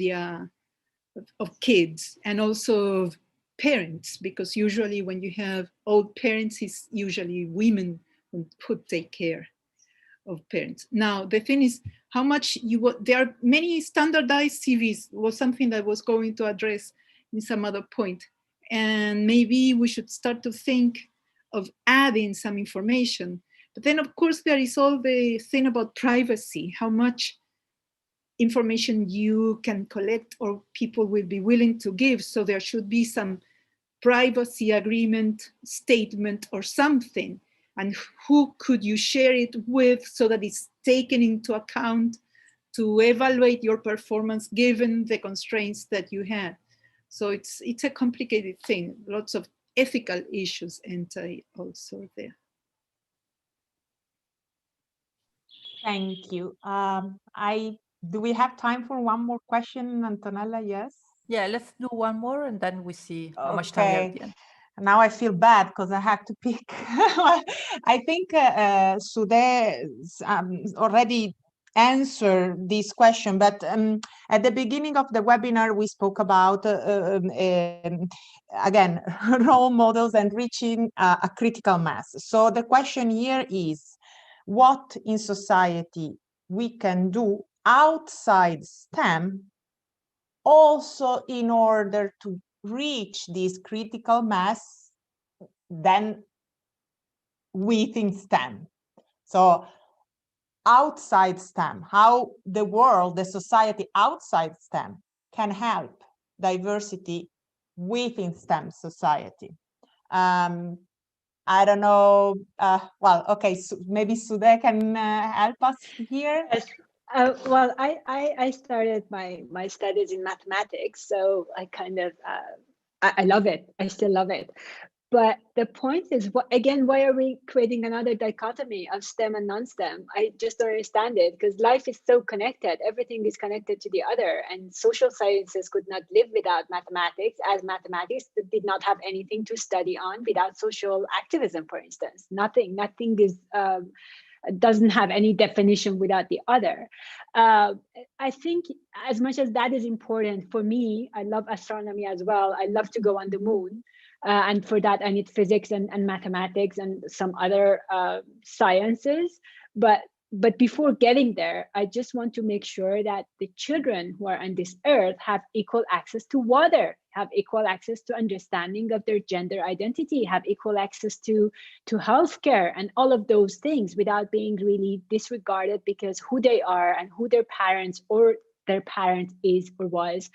of kids and also of parents, because usually when you have old parents, it's usually women who take care of parents. Now, the thing is how much there are many standardized CVs was something that was going to address in some other point. And maybe we should start to think of adding some information. But then of course there is all the thing about privacy, how much information you can collect or people will be willing to give. So there should be some privacy agreement statement or something. And who could you share it with so that it's taken into account to evaluate your performance given the constraints that you had. So it's a complicated thing. Lots of ethical issues enter also there. Thank you. Do we have time for one more question, Antonella? Yes? Yeah, let's do one more and then we see how much time we have at the end. Now I feel bad because I have to pick. I think Soudeh already answer this question, but at the beginning of the webinar, we spoke about, again, role models and reaching a critical mass. So the question here is, what in society we can do outside STEM also in order to reach this critical mass than within STEM. So outside STEM, how the world, the society outside STEM can help diversity within STEM society. I don't know, well, okay, so maybe Soudeh can help us here. Yes. Well, I started my studies in mathematics, so I kind of, I love it. I still love it. But the point is, again, why are we creating another dichotomy of STEM and non-STEM? I just don't understand it, because life is so connected. Everything is connected to the other, and social sciences could not live without mathematics, as mathematics did not have anything to study on without social activism, for instance. Nothing is, doesn't have any definition without the other. I think as much as that is important for me, I love astronomy as well. I love to go on the moon. And for that, I need physics and mathematics and some other sciences. But before getting there, I just want to make sure that the children who are on this earth have equal access to water, have equal access to understanding of their gender identity, have equal access to healthcare and all of those things without being really disregarded because who they are and who their parents or their parent is or was,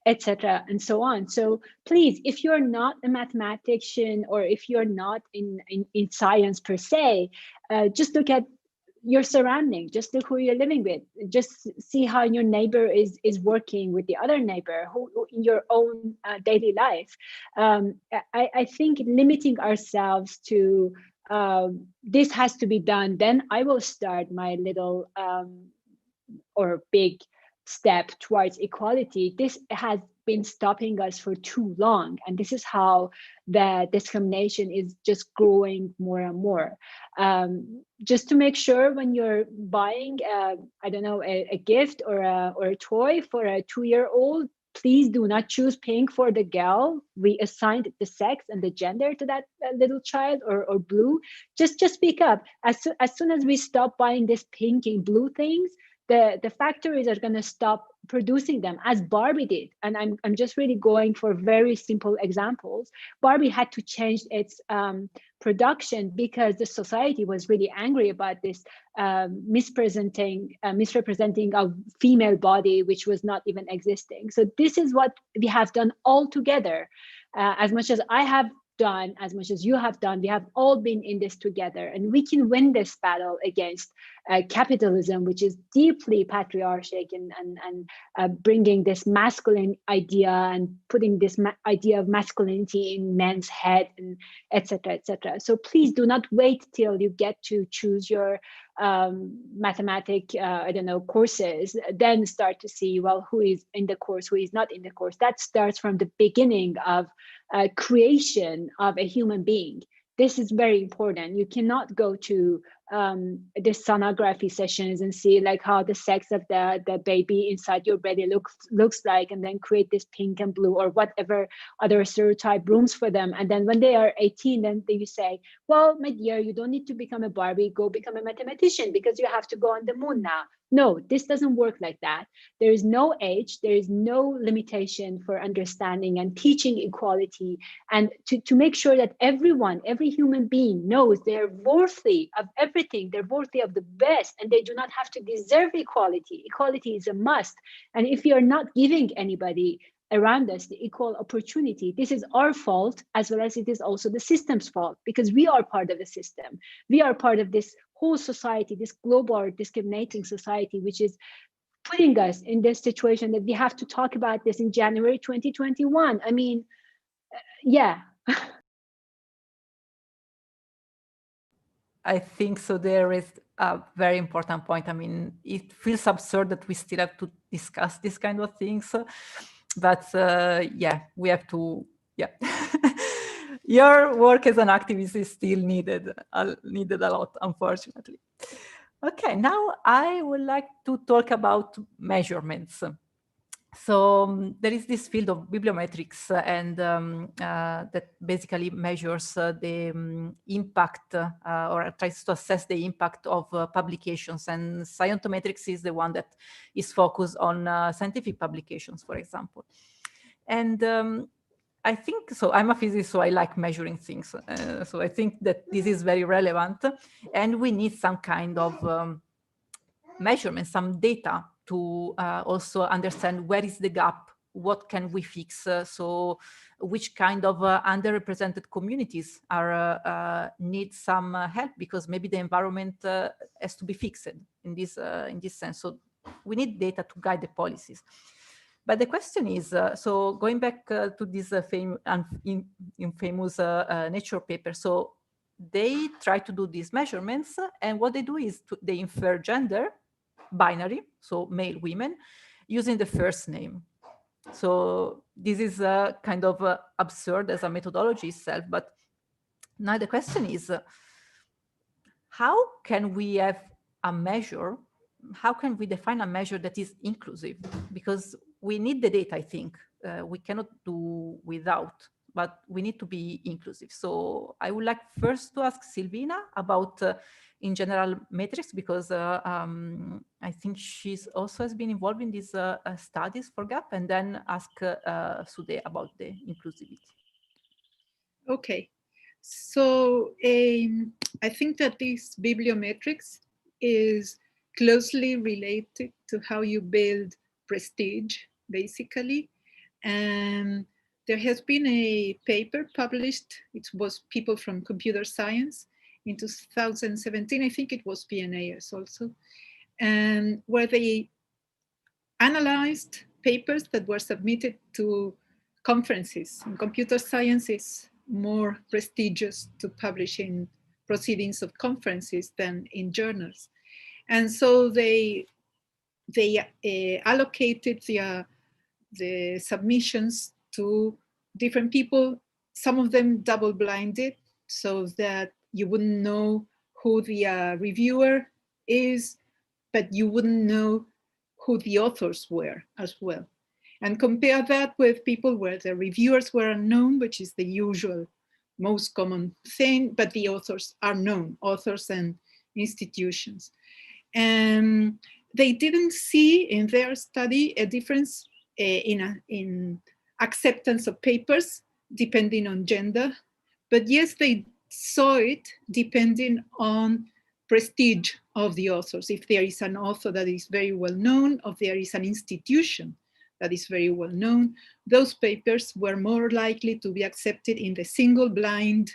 etc., and so on. So please, if you're not a mathematician or if you're not in science per se, just look at your surrounding, just look who you're living with, just see how your neighbor is working with the other neighbor, who in your own daily life. I think limiting ourselves to this has to be done, then I will start my little or big step towards equality. This has been stopping us for too long, and this is how the discrimination is just growing more and more. Just to make sure when you're buying I don't know, a gift or a toy for a 2-year-old, please do not choose pink for the girl. We assigned the sex and the gender to that little child, or blue. Just speak up. As soon as we stop buying this pink and blue things, the factories are going to stop producing them, as Barbie did. And I'm just really going for very simple examples. Barbie had to change its production because the society was really angry about this misrepresenting a female body, which was not even existing. So this is what we have done all together. As much as I have done, as much as you have done, we have all been in this together, and we can win this battle against capitalism, which is deeply patriarchal and bringing this masculine idea and putting this idea of masculinity in men's head, and etc., etc. So please do not wait till you get to choose your mathematic I don't know, courses, then start to see, well, who is in the course, who is not in the course. That starts from the beginning of creation of a human being. This is very important. You cannot go to the sonography sessions and see like how the sex of the baby inside your belly looks like, and then create this pink and blue or whatever other stereotype rooms for them. And then when they are 18, then you say, well, my dear, you don't need to become a Barbie, go become a mathematician because you have to go on the moon now. No, this doesn't work like that. There is no age, there is no limitation for understanding and teaching equality, and to make sure that everyone, every human being knows they're worthy of everything, they're worthy of the best, and they do not have to deserve equality. Equality is a must. And if you're not giving anybody around us the equal opportunity, this is our fault, as well as it is also the system's fault, because we are part of the system. We are part of this whole society, this global discriminating society, which is putting us in this situation that we have to talk about this in January 2021. I mean, yeah. I think so. There is a very important point. I mean, it feels absurd that we still have to discuss this kind of things, but yeah, we have to, yeah. Your work as an activist is still needed a lot, unfortunately. Okay, now I would like to talk about measurements. So there is this field of bibliometrics and that basically measures the impact or tries to assess the impact of publications. And scientometrics is the one that is focused on scientific publications, for example. And I think, so I'm a physicist, so I like measuring things. So I think that this is very relevant, and we need some kind of measurement, some data to also understand where is the gap, what can we fix, so which kind of underrepresented communities are need some help, because maybe the environment has to be fixed in this sense. So we need data to guide the policies. But the question is, so going back to this famous Nature paper, so they try to do these measurements, and what they do is they infer gender, binary, so male, women, using the first name. So this is kind of absurd as a methodology itself, but now the question is, how can we have a measure, how can we define a measure that is inclusive? Because we need the data, I think. We cannot do without, but we need to be inclusive. So I would like first to ask Silvina about, in general, metrics, because I think she's also has been involved in these studies for GAP, and then ask Soudeh about the inclusivity. Okay, so I think that this bibliometrics is closely related to how you build prestige, basically. And there has been a paper published, it was people from computer science in 2017, I think it was PNAs also, and where they analyzed papers that were submitted to conferences. In computer science is more prestigious to publish in proceedings of conferences than in journals. And so they allocated the submissions to different people, some of them double-blinded, so that you wouldn't know who the reviewer is, but you wouldn't know who the authors were as well. And compare that with people where the reviewers were unknown, which is the usual, most common thing, but the authors are known, authors and institutions. And they didn't see in their study a difference in acceptance of papers depending on gender, but yes, they saw it depending on prestige of the authors. If there is an author that is very well known, or there is an institution that is very well known, those papers were more likely to be accepted in the single blind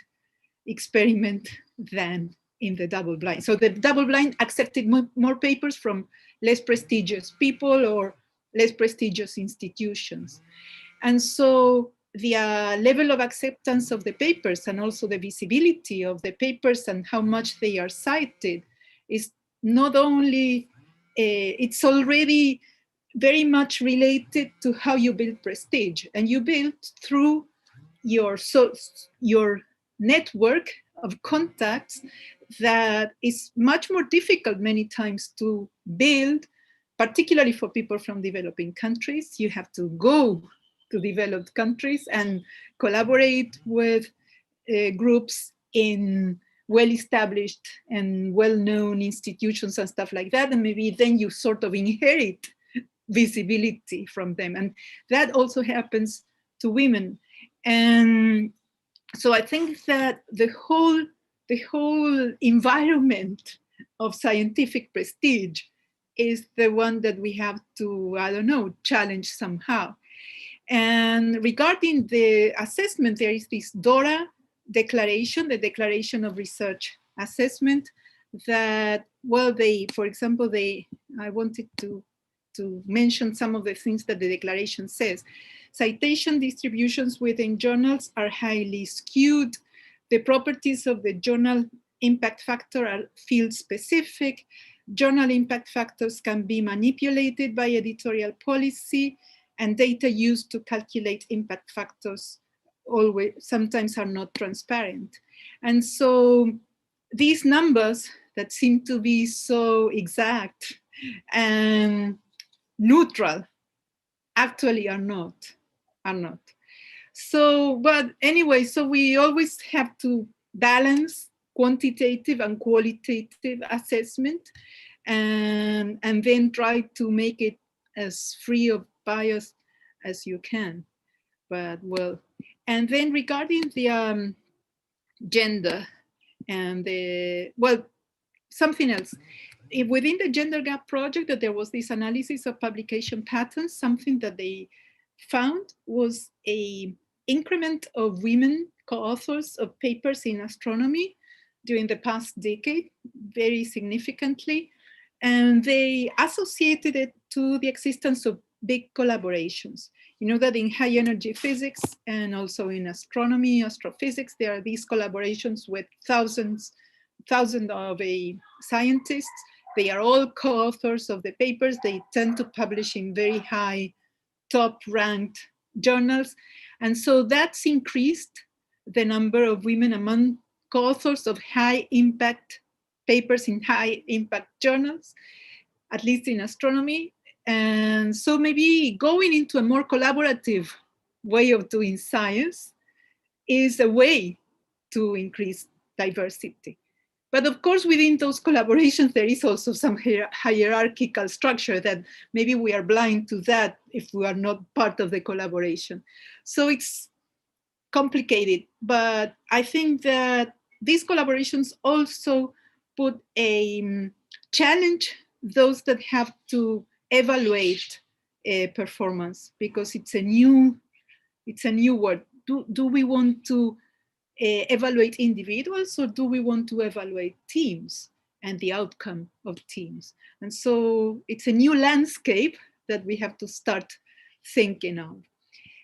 experiment than in the double blind. So the double blind accepted more papers from less prestigious people or less prestigious institutions. And so the level of acceptance of the papers and also the visibility of the papers and how much they are cited is not only, it's already very much related to how you build prestige. And you build through your network of contacts that is much more difficult many times to build, particularly for people from developing countries. You have to go to developed countries and collaborate with groups in well-established and well-known institutions and stuff like that. And maybe then you sort of inherit visibility from them. And that also happens to women. And so I think that the whole environment of scientific prestige is the one that we have to, I don't know, challenge somehow. And regarding the assessment, there is this DORA declaration, the Declaration of Research Assessment, that, well, for example, I wanted to mention some of the things that the declaration says. Citation distributions within journals are highly skewed. The properties of the journal impact factor are field specific. Journal impact factors can be manipulated by editorial policy, and data used to calculate impact factors sometimes are not transparent. And so these numbers that seem to be so exact and neutral actually are not. So, but anyway, so we always have to balance quantitative and qualitative assessment, and then try to make it as free of bias as you can. But well, and then regarding the gender and the, well, something else. Within the Gender Gap project, that there was this analysis of publication patterns. Something that they found was a increment of women co-authors of papers in astronomy during the past decade, very significantly. And they associated it to the existence of big collaborations. You know that in high energy physics and also in astronomy, astrophysics, there are these collaborations with thousands of scientists. They are all co-authors of the papers. They tend to publish in very high, top-ranked journals. And so that's increased the number of women among co-authors of high-impact papers in high-impact journals, at least in astronomy. And so maybe going into a more collaborative way of doing science is a way to increase diversity. But of course, within those collaborations, there is also some hierarchical structure that maybe we are blind to that if we are not part of the collaboration. So it's complicated, but I think that these collaborations also put a challenge those that have to evaluate performance, because it's a new word. Do we want to evaluate individuals, or do we want to evaluate teams and the outcome of teams? And so it's a new landscape that we have to start thinking of.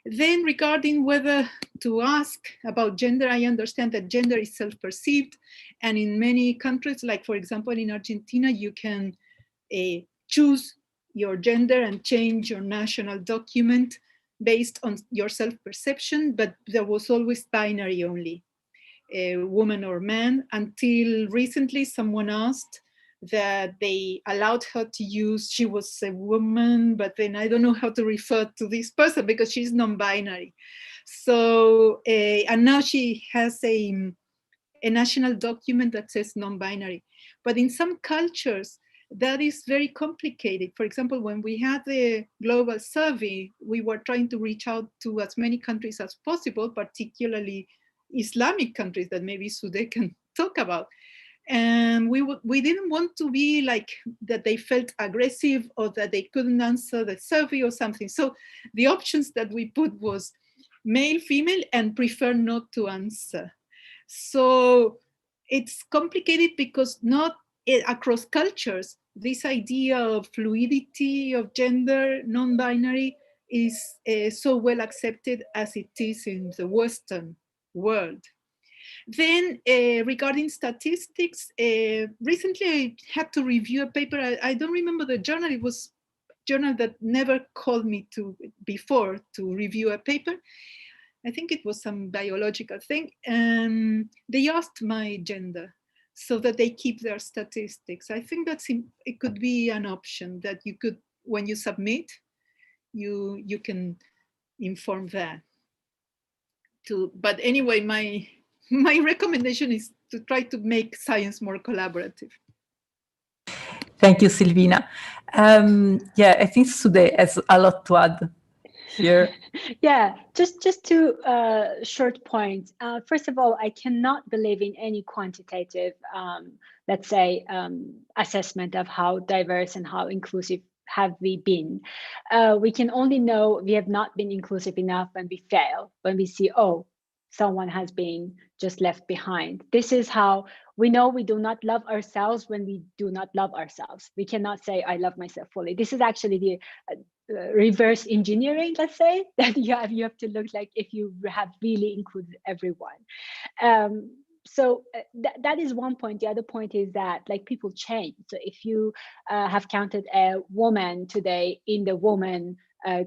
Then regarding whether to ask about gender, I understand that gender is self-perceived, and in many countries, like for example in Argentina, you can choose your gender and change your national document based on your self-perception, but there was always binary only, woman or man, until recently someone asked that they allowed her to use, she was a woman, but then I don't know how to refer to this person because she's non-binary. So, and now she has a national document that says non-binary. But in some cultures, that is very complicated. For example, when we had the global survey, we were trying to reach out to as many countries as possible, particularly Islamic countries that maybe Soudeh can talk about. And we didn't want to be like that they felt aggressive or that they couldn't answer the survey or something. So the options that we put was male, female, and prefer not to answer. So it's complicated because not across cultures, this idea of fluidity of gender, non-binary, is so well accepted as it is in the Western world. Then regarding statistics, recently I had to review a paper. I don't remember the journal. It was a journal that never called me before to review a paper. I think it was some biological thing. And they asked my gender so that they keep their statistics. I think it could be an option that you could, when you submit, you can inform that. But anyway, my recommendation is to try to make science more collaborative. Thank you, Silvina. Yeah, I think Soudeh has a lot to add here. Yeah, just two short points. First of all, I cannot believe in any quantitative, let's say, assessment of how diverse and how inclusive have we been. We can only know we have not been inclusive enough when we fail, when we see, oh, someone has been just left behind. This is how we know we do not love ourselves when we do not love ourselves. We cannot say, I love myself fully. This is actually the reverse engineering, let's say, that you have to look like if you have really included everyone. So that is one point. The other point is that like people change. So if you have counted a woman today in the woman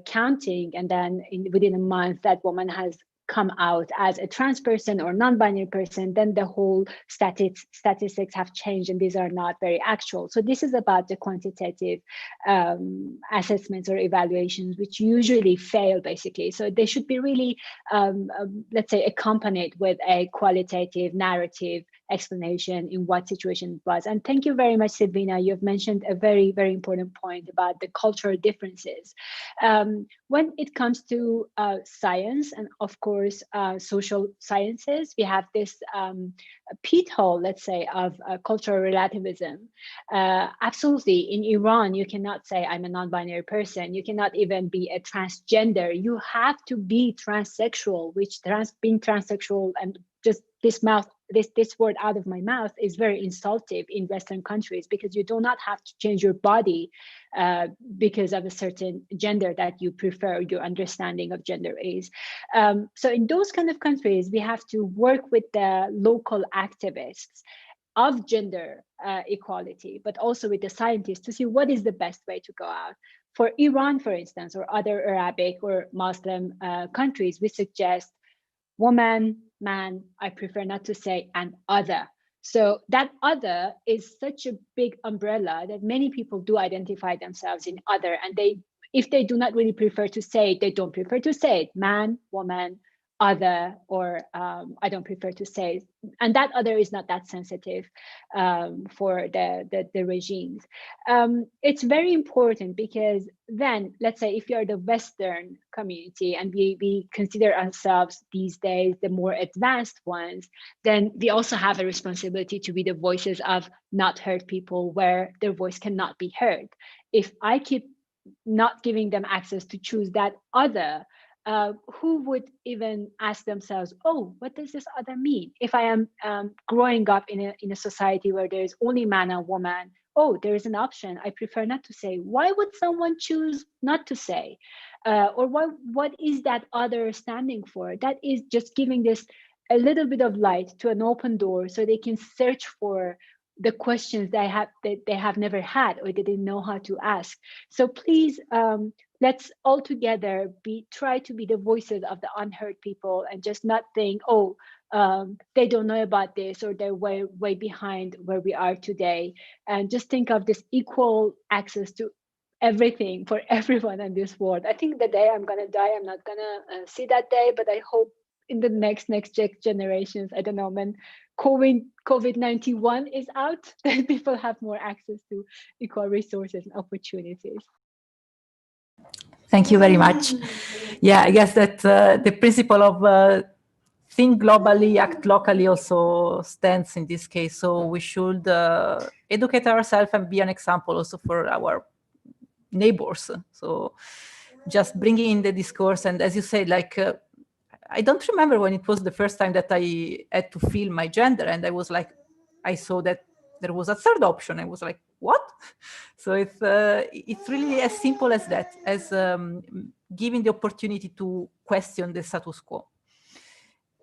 counting, and then within a month that woman has come out as a trans person or non-binary person, then the whole statistics have changed and these are not very actual. So this is about the quantitative assessments or evaluations, which usually fail basically. So they should be really, let's say, accompanied with a qualitative narrative explanation in what situation it was. And thank you very much, Silvina. You've mentioned a very, very important point about the cultural differences. When it comes to science and of course social sciences, we have this pit hole, let's say, of cultural relativism. Absolutely, in Iran, you cannot say I'm a non-binary person. You cannot even be a transgender. You have to be transsexual, which being transsexual and just this word out of my mouth is very insultive in Western countries, because you do not have to change your body because of a certain gender that you prefer, your understanding of gender is. So in those kind of countries, we have to work with the local activists of gender equality, but also with the scientists to see what is the best way to go out. For Iran, for instance, or other Arabic or Muslim countries, we suggest woman, man, I prefer not to say, and other. So that other is such a big umbrella that many people do identify themselves in other, and if they do not really prefer to say it, they don't prefer to say it, man, woman, other, or I don't prefer to say it. And that other is not that sensitive for the regimes. It's very important, because then, let's say if you're the Western community and we consider ourselves these days the more advanced ones, then we also have a responsibility to be the voices of not heard people where their voice cannot be heard. If I keep not giving them access to choose that other, who would even ask themselves, oh, what does this other mean? If I am growing up in a society where there is only man and woman, oh, there is an option, I prefer not to say. Why would someone choose not to say? Or what is that other standing for? That is just giving this a little bit of light to an open door so they can search for the questions that they have never had or they didn't know how to ask. So please, let's all together try to be the voices of the unheard people, and just not think, oh, they don't know about this, or they're way behind where we are today. And just think of this equal access to everything for everyone in this world. I think the day I'm gonna die, I'm not gonna see that day, but I hope in the next generations, I don't know, when COVID-19 is out, then people have more access to equal resources and opportunities. Thank you very much. Yeah, I guess that the principle of think globally, act locally also stands in this case. So we should educate ourselves and be an example also for our neighbors. So just bringing in the discourse, and as you said, like, I don't remember when it was the first time that I had to feel my gender, and I was like, I saw that there was a third option. I was like, what? So it's really as simple as that, as giving the opportunity to question the status quo.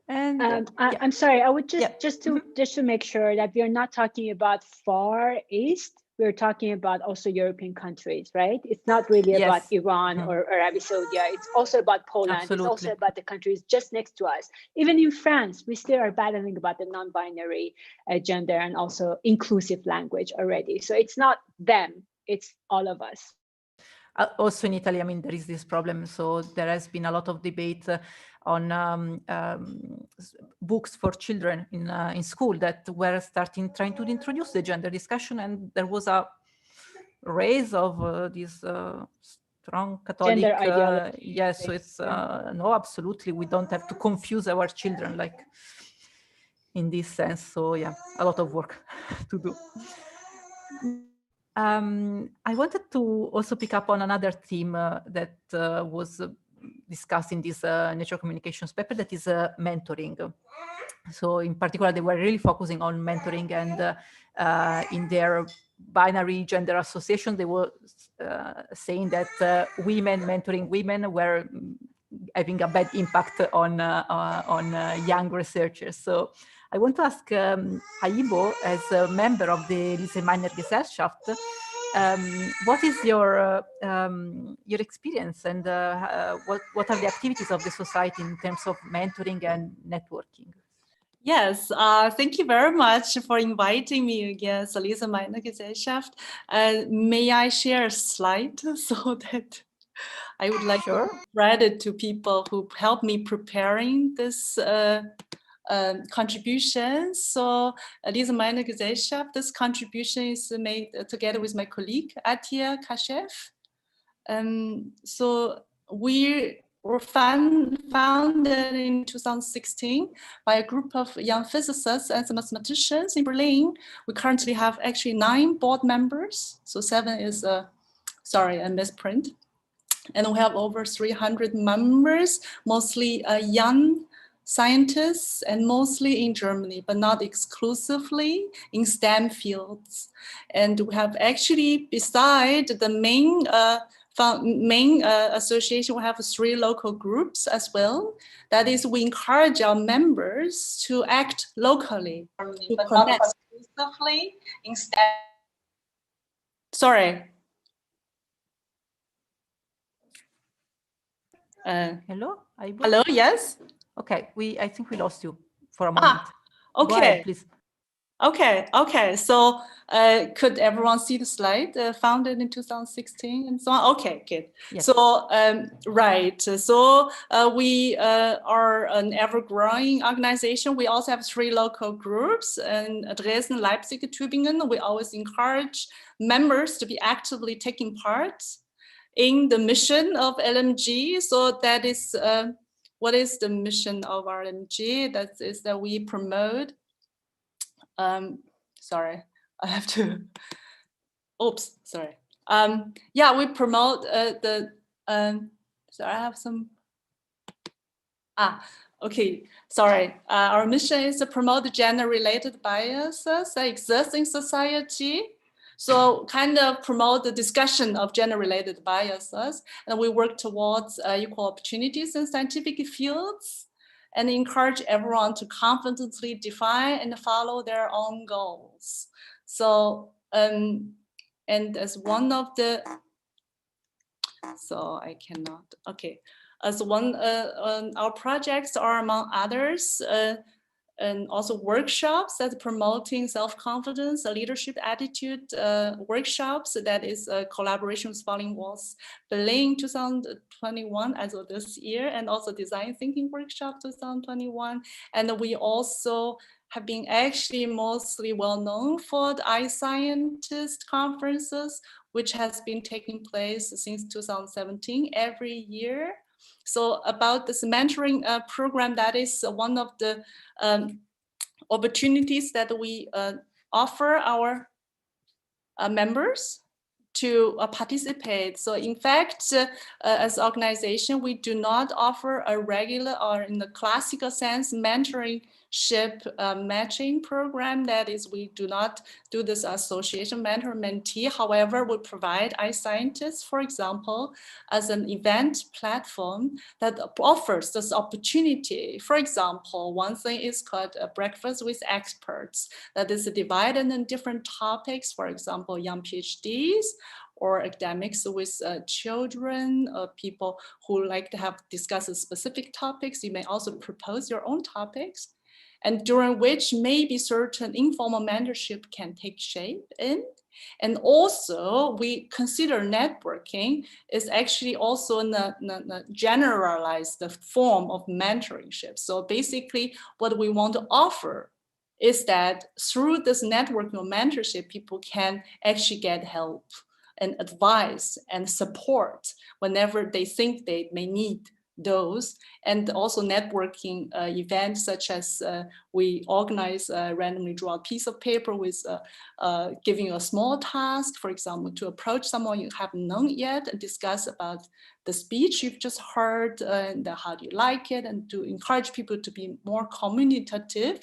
And yeah. I'm sorry, I would just to make sure that we are not talking about Far East. We're talking about also European countries, right? It's not really about Iran or Arabia Saudi. It's also about Poland. Absolutely. It's also about the countries just next to us. Even in France, we still are battling about the non-binary gender and also inclusive language already. So it's not them, it's all of us. Also in Italy, I mean, there is this problem. So there has been a lot of debate on books for children in school that were trying to introduce the gender discussion, and there was a raise of this strong Catholic gender ideology. Yes, so it's no, absolutely, we don't have to confuse our children, like, in this sense. So yeah, a lot of work to do. I wanted to also pick up on another theme that was discussed in this Nature Communications paper, that is mentoring. So in particular, they were really focusing on mentoring, and in their binary gender association, they were saying that women mentoring women were having a bad impact on young researchers. So I want to ask Haibo, as a member of the Lise-Meitner-Gesellschaft, what is your experience, and what are the activities of the society in terms of mentoring and networking? Yes, thank you very much for inviting me again, Lise-Meitner-Gesellschaft. May I share a slide so that I would like to credit to people who helped me preparing this contribution. So Lise-Meitner-Gesellschaft, this contribution is made together with my colleague Atia Kashev. So we were founded in 2016 by a group of young physicists and mathematicians in Berlin. We currently have actually 9 board members. So 7 is, sorry, a misprint. And we have over 300 members, mostly young scientists, and mostly in Germany, but not exclusively in STEM fields. And we have actually, beside the main association, we have 3 local groups as well. That is, we encourage our members to act locally, to connect exclusively in STEM. Sorry. Hello, Haibo? Hello, yes? Okay, I think we lost you for a moment. Okay. Go ahead, please. Okay. So could everyone see the slide? Founded in 2016 and so on? Okay, good. Yes. So, right. So we are an ever-growing organization. We also have 3 local groups in Dresden, Leipzig, Tübingen. We always encourage members to be actively taking part in the mission of LMG. So that is, what is the mission of our LMG? That is that we promote, sorry, I have to, oops, sorry. Yeah, we promote sorry, I have some, okay, sorry. Our mission is to promote the gender-related biases that exist in society. So kind of promote the discussion of gender-related biases, and we work towards equal opportunities in scientific fields, and encourage everyone to confidently define and follow their own goals. So, and as one of the, so I cannot, okay. As one, our projects are among others, and also workshops that promoting self-confidence, leadership attitude workshops. That is a collaboration with Falling Walls Berlin 2021 as of this year, and also design thinking workshop 2021. And we also have been actually mostly well known for the iScientist conferences, which has been taking place since 2017 every year. So about this mentoring program, that is one of the opportunities that we offer our members to participate. So in fact, as an organization, we do not offer a regular or in the classical sense mentoring matching program. That is, we do not do this association mentor-mentee. However, we provide iScientists, for example, as an event platform that offers this opportunity. For example, one thing is called a breakfast with experts. That is divided in different topics, for example, young PhDs, or academics with children, people who like to have discuss specific topics. You may also propose your own topics, and during which maybe certain informal mentorship can take shape in. And also we consider networking is actually also a generalized form of mentorship. So basically what we want to offer is that through this networking or mentorship, people can actually get help and advice and support whenever they think they may need those. And also networking events such as we organize randomly draw a piece of paper with giving a small task, for example, to approach someone you haven't known yet and discuss about the speech you've just heard and how do you like it, and to encourage people to be more communicative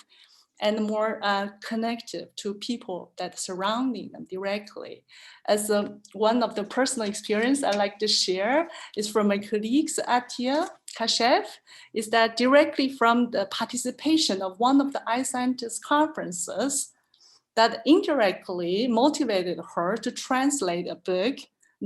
and more connected to people that surrounding them directly. As one of the personal experience I like to share is from my colleagues Atia Kashev, is that directly from the participation of one of the iScientist conferences, that indirectly motivated her to translate a book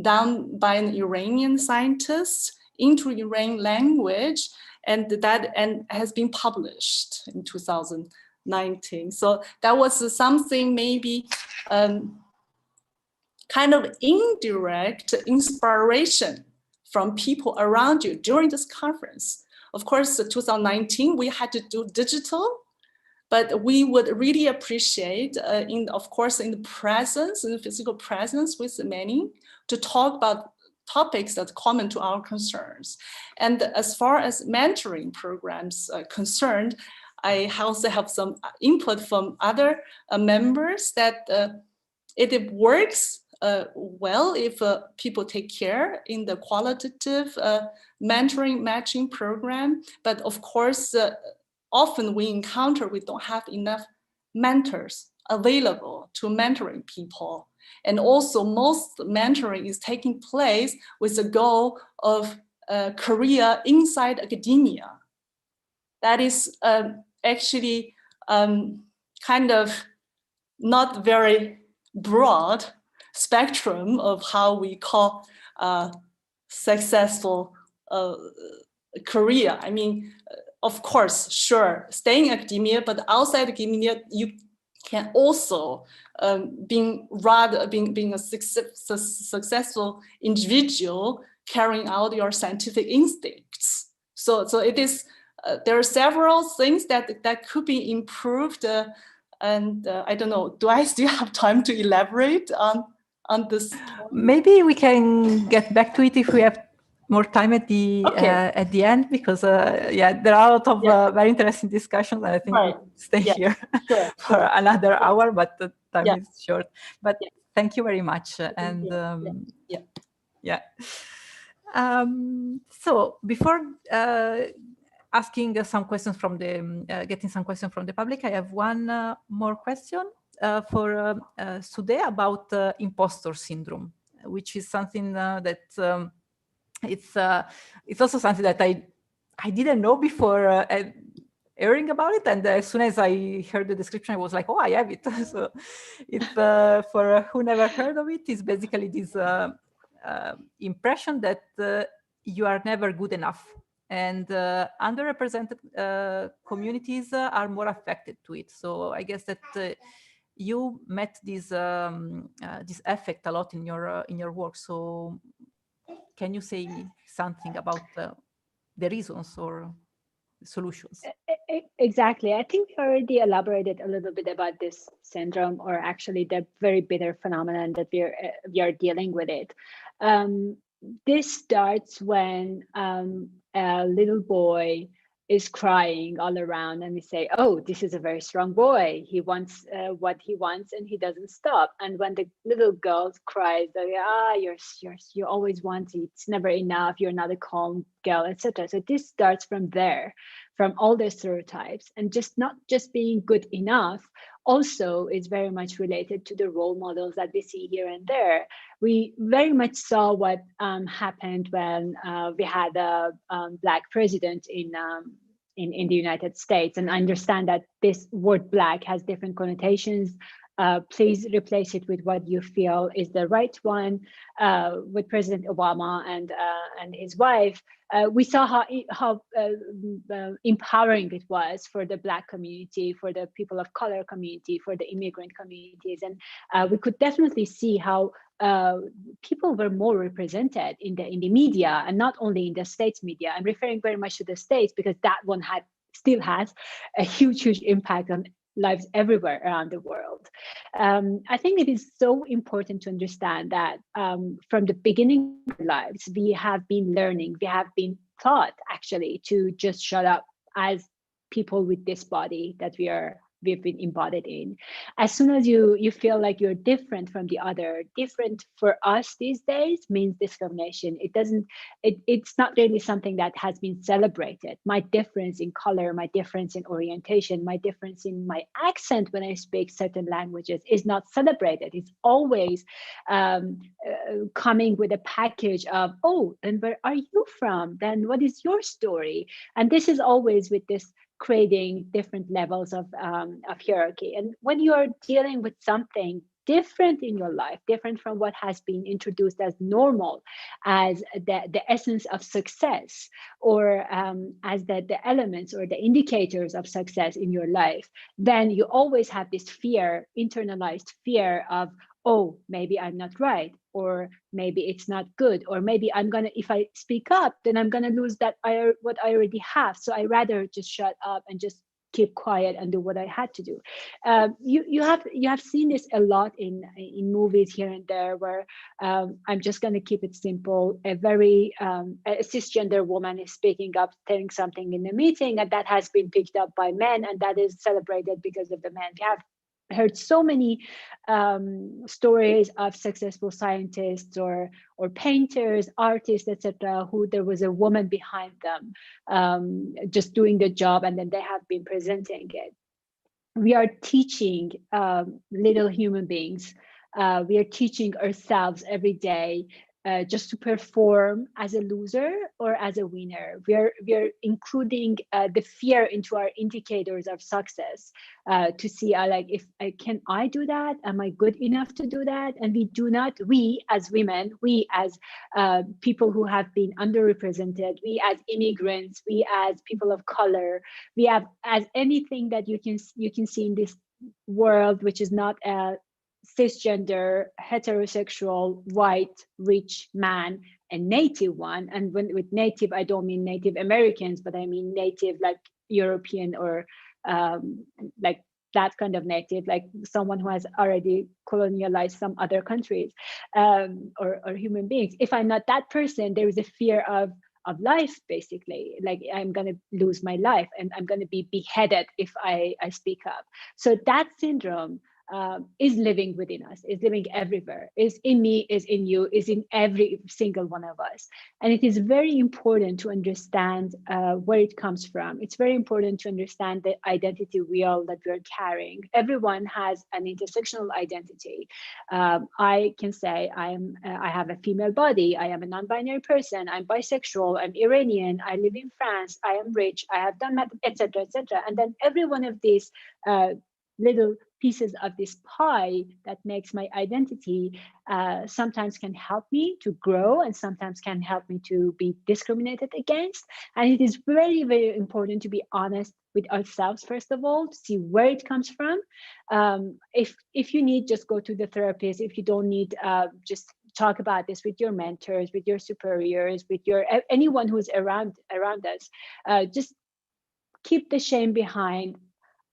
done by an Iranian scientist into Iranian language, and that has been published in 2019. So that was something maybe kind of indirect inspiration from people around you during this conference. Of course, 2019, we had to do digital, but we would really appreciate, of course, in the presence, in the physical presence with many, to talk about topics that are common to our concerns. And as far as mentoring programs are concerned, I also have some input from other members that it works well if people take care in the qualitative mentoring matching program. But of course, often we encounter we don't have enough mentors available to mentoring people. And also most mentoring is taking place with the goal of career inside academia. That is actually kind of not very broad spectrum of how we call successful career. I mean, of course, sure, staying in academia, but outside academia, you can also being a successful individual carrying out your scientific instincts. So it is. There are several things that could be improved, and I don't know. Do I still have time to elaborate on this point? Maybe we can get back to it if we have more time at the end, because yeah, there are a lot of very interesting discussions, and I think we stay here for another hour, but the time is short. But thank you very much, and so before asking some questions from the getting some questions from the public, I have one more question for Soudeh about imposter syndrome, which is something that it's also something that I didn't know before hearing about it, and as soon as I heard the description, I was like, oh, I have it. So it's for who never heard of it, it's basically this impression that you are never good enough, and underrepresented communities are more affected to it. So I guess that you met this this effect a lot in your work. So can you say something about the reasons or solutions? Exactly. I think we already elaborated a little bit about this syndrome, or actually the very bitter phenomenon that we are dealing with it. This starts when a little boy is crying all around, and we say, oh, this is a very strong boy. He wants what he wants, and he doesn't stop. And when the little girl cries, you always want it. It's never enough. You're not a calm girl, etc. So this starts from there, from all the stereotypes, and just not just being good enough. Also, is very much related to the role models that we see here and there. We very much saw what happened when we had a Black president in the United States. And I understand that this word Black has different connotations. Please replace it with what you feel is the right one. With President Obama and his wife, we saw how empowering it was for the Black community, for the people of color community, for the immigrant communities. And we could definitely see how people were more represented in the media, and not only in the States media. I'm referring very much to the States because that one still has a huge impact on lives everywhere around the world. I think it is so important to understand that from the beginning of our lives, we have been learning, we have been taught actually to just shut up as people with this body that we've been embodied in. As soon as you feel like you're different from the other, different for us these days means discrimination. It's not really something that has been celebrated. My difference in color, my difference in orientation, my difference in my accent when I speak certain languages is not celebrated. It's always coming with a package of, oh, then where are you from? Then what is your story? And this is always with this creating different levels of hierarchy. And when you're dealing with something different in your life, different from what has been introduced as normal, as the essence of success, or as the elements or the indicators of success in your life, then you always have this fear, internalized fear of, oh, maybe I'm not right, or maybe it's not good, or maybe if I speak up, then I'm gonna lose what I already have. So I rather just shut up and just keep quiet and do what I had to do. You have seen this a lot in movies here and there, where I'm just going to keep it simple. A cisgender woman is speaking up, saying something in a meeting, and that has been picked up by men, and that is celebrated because of the men. We have heard so many stories of successful scientists or painters, artists, etc., who there was a woman behind them just doing the job, and then they have been presenting it. We are teaching little human beings. We are teaching ourselves every day just to perform as a loser or as a winner. We are including the fear into our indicators of success to see can I do that? Am I good enough to do that? And we as women, we as people who have been underrepresented, we as immigrants, we as people of color, we have as anything that you can see in this world, which is not a cisgender, heterosexual, white, rich man, a native one. And with native, I don't mean Native Americans, but I mean native like European or like that kind of native, like someone who has already colonialized some other countries or human beings. If I'm not that person, there is a fear of life, basically. Like I'm going to lose my life and I'm going to be beheaded if I speak up. So that syndrome is living within us, is living everywhere, is in me, is in you, is in every single one of us. And it is very important to understand where it comes from. It's very important to understand the identity wheel that we're carrying. Everyone has an intersectional identity. I can say I have a female body, I am a non-binary person, I'm bisexual, I'm Iranian, I live in France, I am rich, I have done math, etc., etc. And then every one of these little pieces of this pie that makes my identity sometimes can help me to grow and sometimes can help me to be discriminated against. And it is very, very important to be honest with ourselves, first of all, to see where it comes from. If you need, just go to the therapist. If you don't need, just talk about this with your mentors, with your superiors, with anyone who's around us. Just keep the shame behind.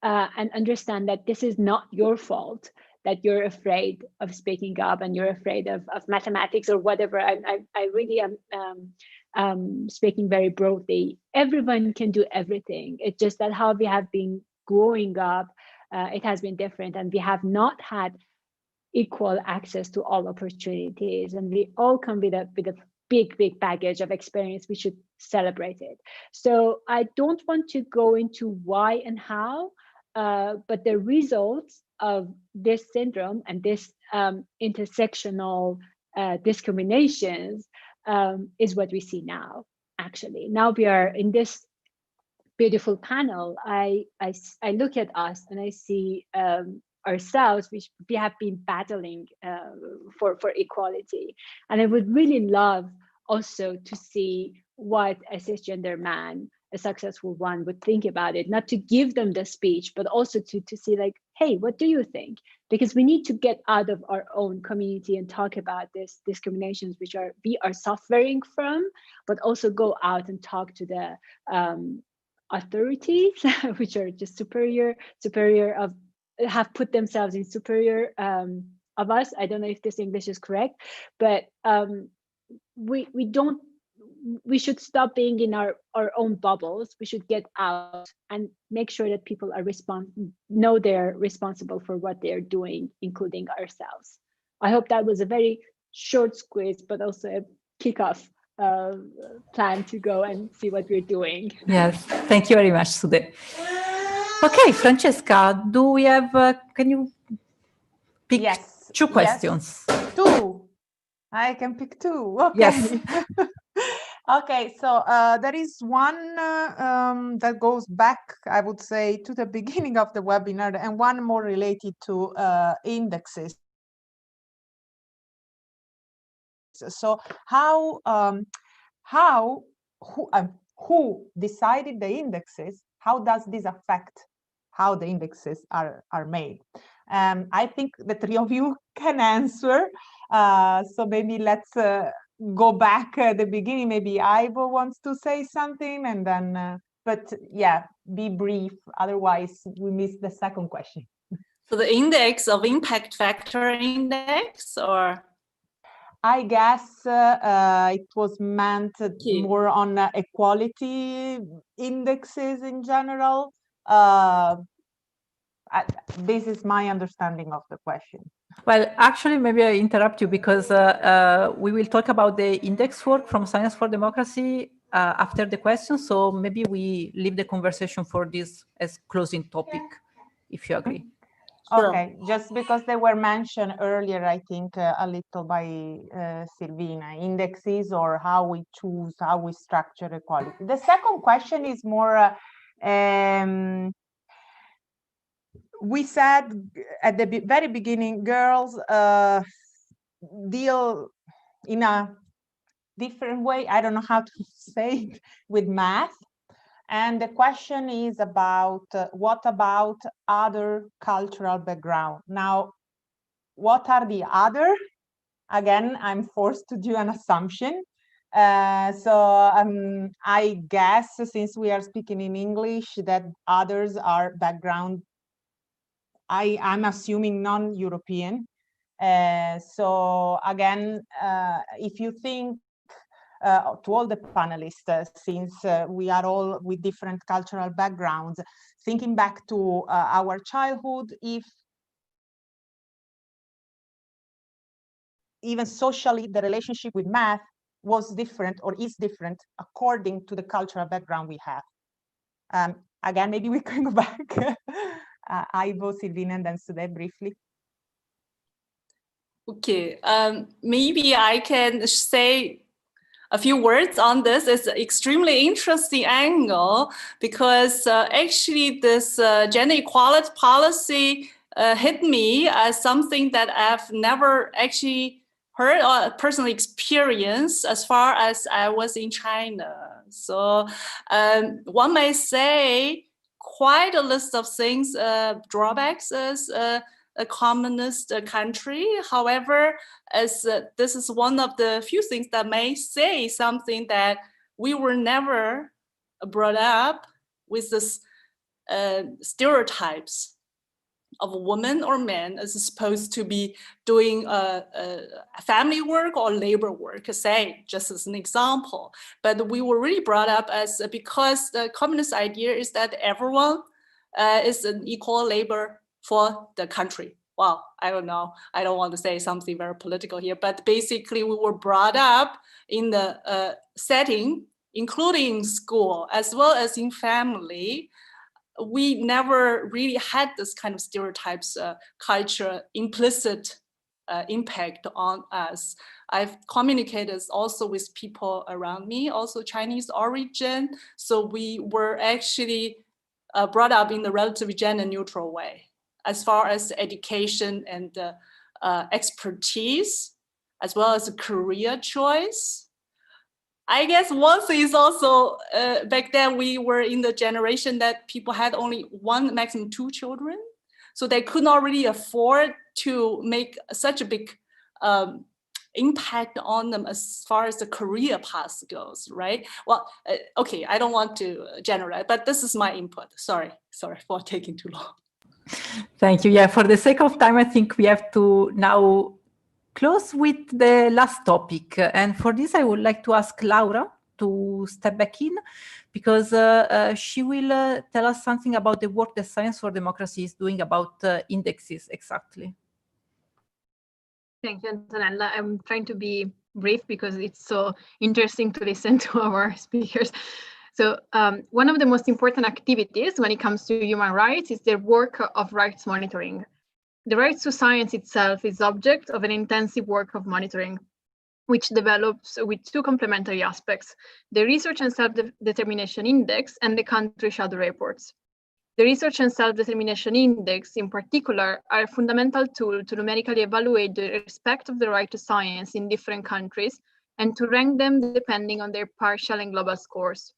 And understand that this is not your fault, that you're afraid of speaking up and you're afraid of mathematics or whatever. I really am speaking very broadly. Everyone can do everything. It's just that how we have been growing up, it has been different, and we have not had equal access to all opportunities. And we all come with a big baggage of experience. We should celebrate it. So I don't want to go into why and how, but the results of this syndrome and this intersectional discriminations is what we see now. Actually, now we are in this beautiful panel. I look at us and I see ourselves, which we have been battling for equality. And I would really love also to see what a cisgender man, a successful one, would think about it, not to give them the speech, but also to see like, hey, what do you think? Because we need to get out of our own community and talk about these discriminations, which we are suffering from, but also go out and talk to the authorities, which are just superior of, have put themselves in superior of us. I don't know if this English is correct, but we should stop being in our own bubbles. We should get out and make sure that people are know they're responsible for what they're doing, including ourselves. I hope that was a very short squeeze, but also a kickoff plan to go and see what we're doing. Yes, thank you very much, Soudeh. Okay, Francesca, do we have, can you pick two questions? Yes. Two. I can pick two. Okay. Yes. Okay, so there is one that goes back, I would say, to the beginning of the webinar, and one more related to indexes. So who decided the indexes? How does this affect how the indexes are made? I think the three of you can answer. So maybe let's go back at the beginning. Maybe Haibo wants to say something, and then, but yeah, be brief. Otherwise, we miss the second question. So the index of impact factor index, or? I guess it was meant more on equality indexes in general. This is my understanding of the question. Well, actually, maybe I interrupt you because we will talk about the index work from Science for Democracy after the question. So maybe we leave the conversation for this as closing topic, if you agree. Okay, just because they were mentioned earlier, I think a little by Silvina, indexes or how we choose, how we structure equality. The second question is more, we said at the very beginning, girls deal in a different way, I don't know how to say it, with math. And the question is about what about other cultural background? Now, what are the other? Again, I'm forced to do an assumption. I guess since we are speaking in English, that others are background, I'm assuming non-European. So again, if you think to all the panelists, since we are all with different cultural backgrounds, thinking back to our childhood, if even socially the relationship with math was different or is different according to the cultural background we have. Again, maybe we can go back. Haibo, Silvina, and then Soudeh briefly. Okay, maybe I can say a few words on this. It's an extremely interesting angle because actually this gender equality policy hit me as something that I've never actually heard or personally experienced as far as I was in China. So one may say quite a list of things, drawbacks as a communist country. However, as this is one of the few things that may say something that we were never brought up with this stereotypes of a woman or man as supposed to be doing family work or labor work, say, just as an example. But we were really brought up as, because the communist idea is that everyone is an equal labor for the country. Well, I don't know. I don't want to say something very political here, but basically we were brought up in the setting, including school, as well as in family. We never really had this kind of stereotypes, culture, implicit impact on us. I've communicated also with people around me, also Chinese origin. So we were actually brought up in a relatively gender neutral way, as far as education and expertise, as well as a career choice. I guess one thing is also, back then we were in the generation that people had only one, maximum 2 children. So they could not really afford to make such a big impact on them as far as the career path goes, right? Well, okay, I don't want to generalize, but this is my input. Sorry for taking too long. Thank you. Yeah, for the sake of time, I think we have to now close with the last topic. And for this, I would like to ask Laura to step back in, because she will tell us something about the work that Science for Democracy is doing about indexes exactly. Thank you, Antonella. I'm trying to be brief because it's so interesting to listen to our speakers. So one of the most important activities when it comes to human rights is the work of rights monitoring. The rights to science itself is object of an intensive work of monitoring. which develops with two complementary aspects, the Research and Self-Determination Index and the Country Shadow Reports. The Research and Self-Determination Index, in particular, are a fundamental tool to numerically evaluate the respect of the right to science in different countries and to rank them depending on their partial and global scores.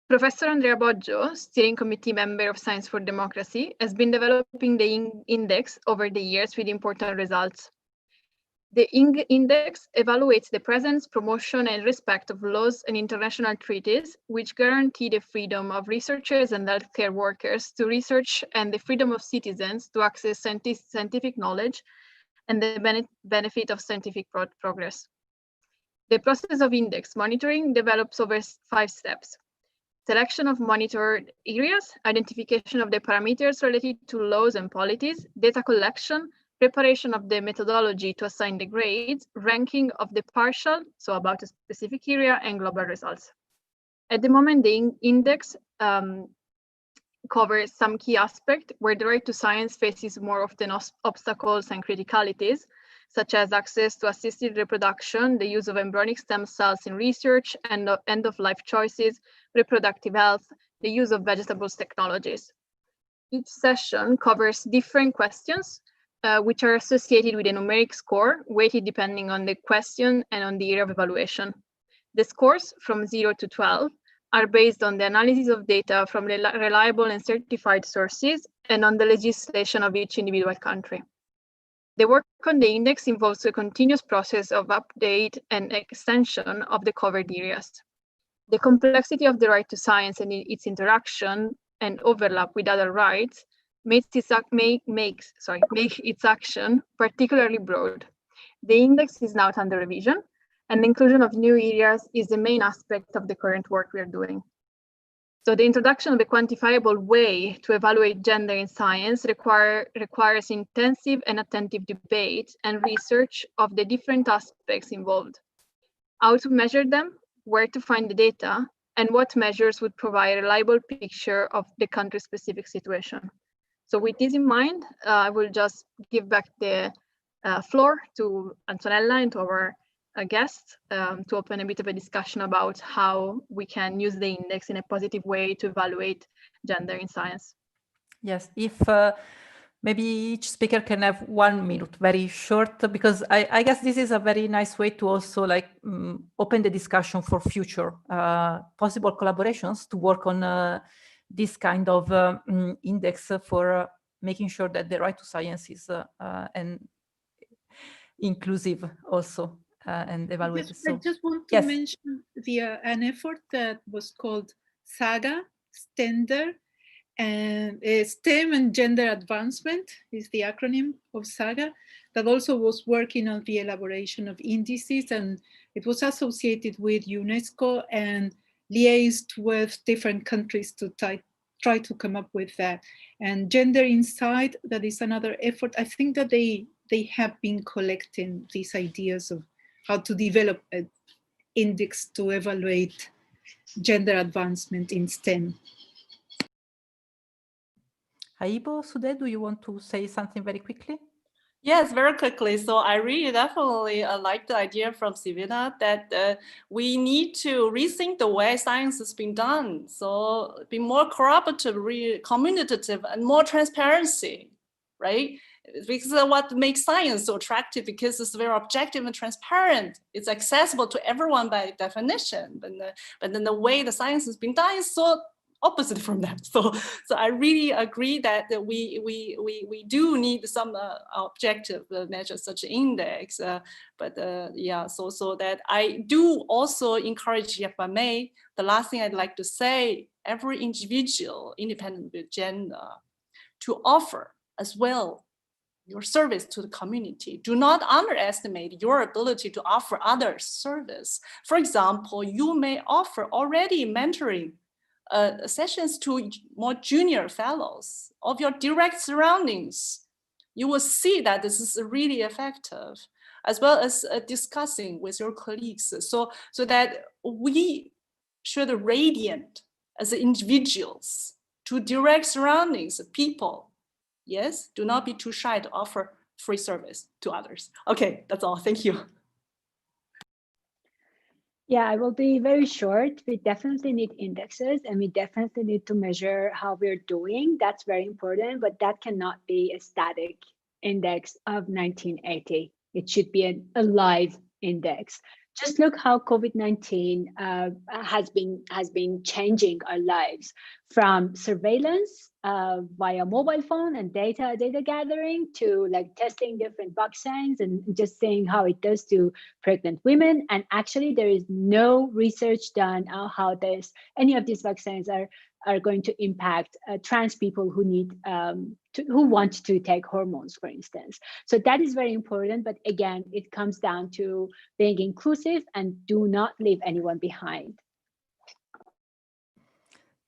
Professor Andrea Boggio, steering committee member of Science for Democracy, has been developing the index over the years with important results. The index evaluates the presence, promotion, and respect of laws and international treaties, which guarantee the freedom of researchers and healthcare workers to research and the freedom of citizens to access scientific knowledge and the benefit of scientific progress. The process of index monitoring develops over 5 steps. Selection of monitored areas, identification of the parameters related to laws and policies, data collection, preparation of the methodology to assign the grades, ranking of the partial, so about a specific area, and global results. At the moment, the index covers some key aspects where the right to science faces more often obstacles and criticalities, such as access to assisted reproduction, the use of embryonic stem cells in research, and end-of-life choices, reproductive health, the use of vegetables technologies. Each session covers different questions which are associated with a numeric score, weighted depending on the question and on the area of evaluation. The scores from 0 to 12 are based on the analysis of data from reliable and certified sources and on the legislation of each individual country. The work on the index involves a continuous process of update and extension of the covered areas. The complexity of the right to science and its interaction and overlap with other rights makes its action particularly broad. The index is now under revision, and the inclusion of new areas is the main aspect of the current work we are doing. So the introduction of a quantifiable way to evaluate gender in science requires intensive and attentive debate and research of the different aspects involved, how to measure them, where to find the data, and what measures would provide a reliable picture of the country-specific situation. So with this in mind, I will just give back the floor to Antonella and to our guests to open a bit of a discussion about how we can use the index in a positive way to evaluate gender in science. Yes, if maybe each speaker can have 1 minute, very short, because I guess this is a very nice way to also like open the discussion for future possible collaborations to work on this kind of index for making sure that the right to science is and inclusive also and evaluated. I just want to mention an effort that was called SAGA, STEM and Gender Advancement is the acronym of SAGA, that also was working on the elaboration of indices, and it was associated with UNESCO and liaised with different countries to try to come up with that. And Gender Insight, that is another effort. I think that they have been collecting these ideas of how to develop an index to evaluate gender advancement in STEM. Haibo, Soudeh, do you want to say something very quickly? Yes, very quickly. So I really definitely like the idea from Silvina that we need to rethink the way science is being done. So be more collaborative, communicative, and more transparency, right? Because what makes science so attractive, because it's very objective and transparent. It's accessible to everyone by definition, but then the way the science is being done is so opposite from that. So I really agree that we do need some objective measures such as index. Yeah, so that I do also encourage, if I may, the last thing I'd like to say, every individual, independent of gender, to offer as well your service to the community. Do not underestimate your ability to offer other service. For example, you may offer already mentoring sessions to more junior fellows of your direct surroundings. You will see that this is really effective, as well as discussing with your colleagues, so that we should radiate as individuals to direct surroundings, people. Yes, do not be too shy to offer free service to others. Okay, that's all. Thank you. Yeah, I will be very short. We definitely need indexes, and we definitely need to measure how we're doing. That's very important, but that cannot be a static index of 1980. It should be a live index. Just look how COVID-19 has been changing our lives, from surveillance via mobile phone and data gathering, to like testing different vaccines and just seeing how it does to pregnant women. And actually, there is no research done on how any of these vaccines are going to impact trans people who need who want to take hormones, for instance. So that is very important. But again, it comes down to being inclusive and do not leave anyone behind.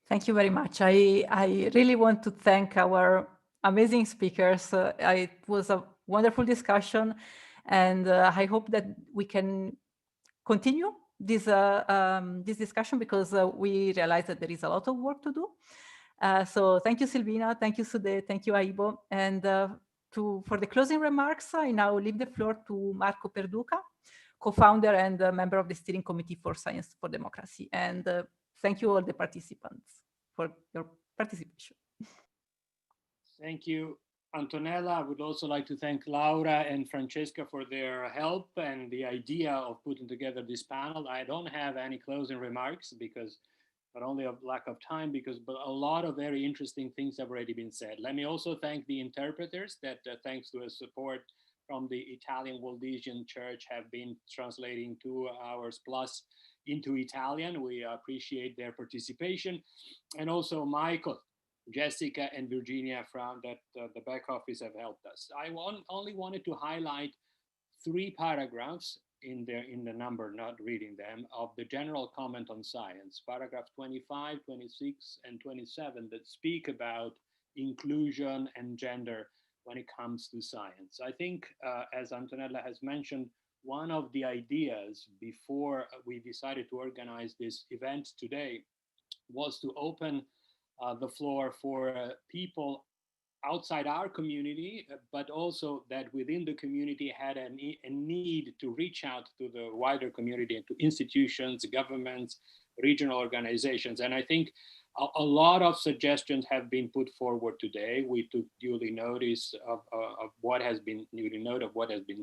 Thank you very much. I really want to thank our amazing speakers. It was a wonderful discussion, and I hope that we can continue this discussion, because we realize that there is a lot of work to do. So thank you, Silvina. Thank you, Soudeh. Thank you, Haibo. And for the closing remarks, I now leave the floor to Marco Perduca, co-founder and member of the Steering Committee for Science for Democracy. And thank you all the participants for your participation. Thank you, Antonella. I would also like to thank Laura and Francesca for their help and the idea of putting together this panel. I don't have any closing remarks, because not only of lack of time, but a lot of very interesting things have already been said. Let me also thank the interpreters that, thanks to a support from the Italian Waldensian Church, have been translating 2 hours plus into Italian. We appreciate their participation. And also Michael, Jessica, and Virginia from the back office have helped us. I only wanted to highlight 3 paragraphs in the number, not reading them, of the general comment on science, paragraph 25, 26, and 27, that speak about inclusion and gender when it comes to science. I think, as Antonella has mentioned, one of the ideas before we decided to organize this event today was to open the floor for people outside our community, but also that within the community had a need to reach out to the wider community and to institutions, governments, regional organizations. And I think a lot of suggestions have been put forward today. We took duly notice of what has been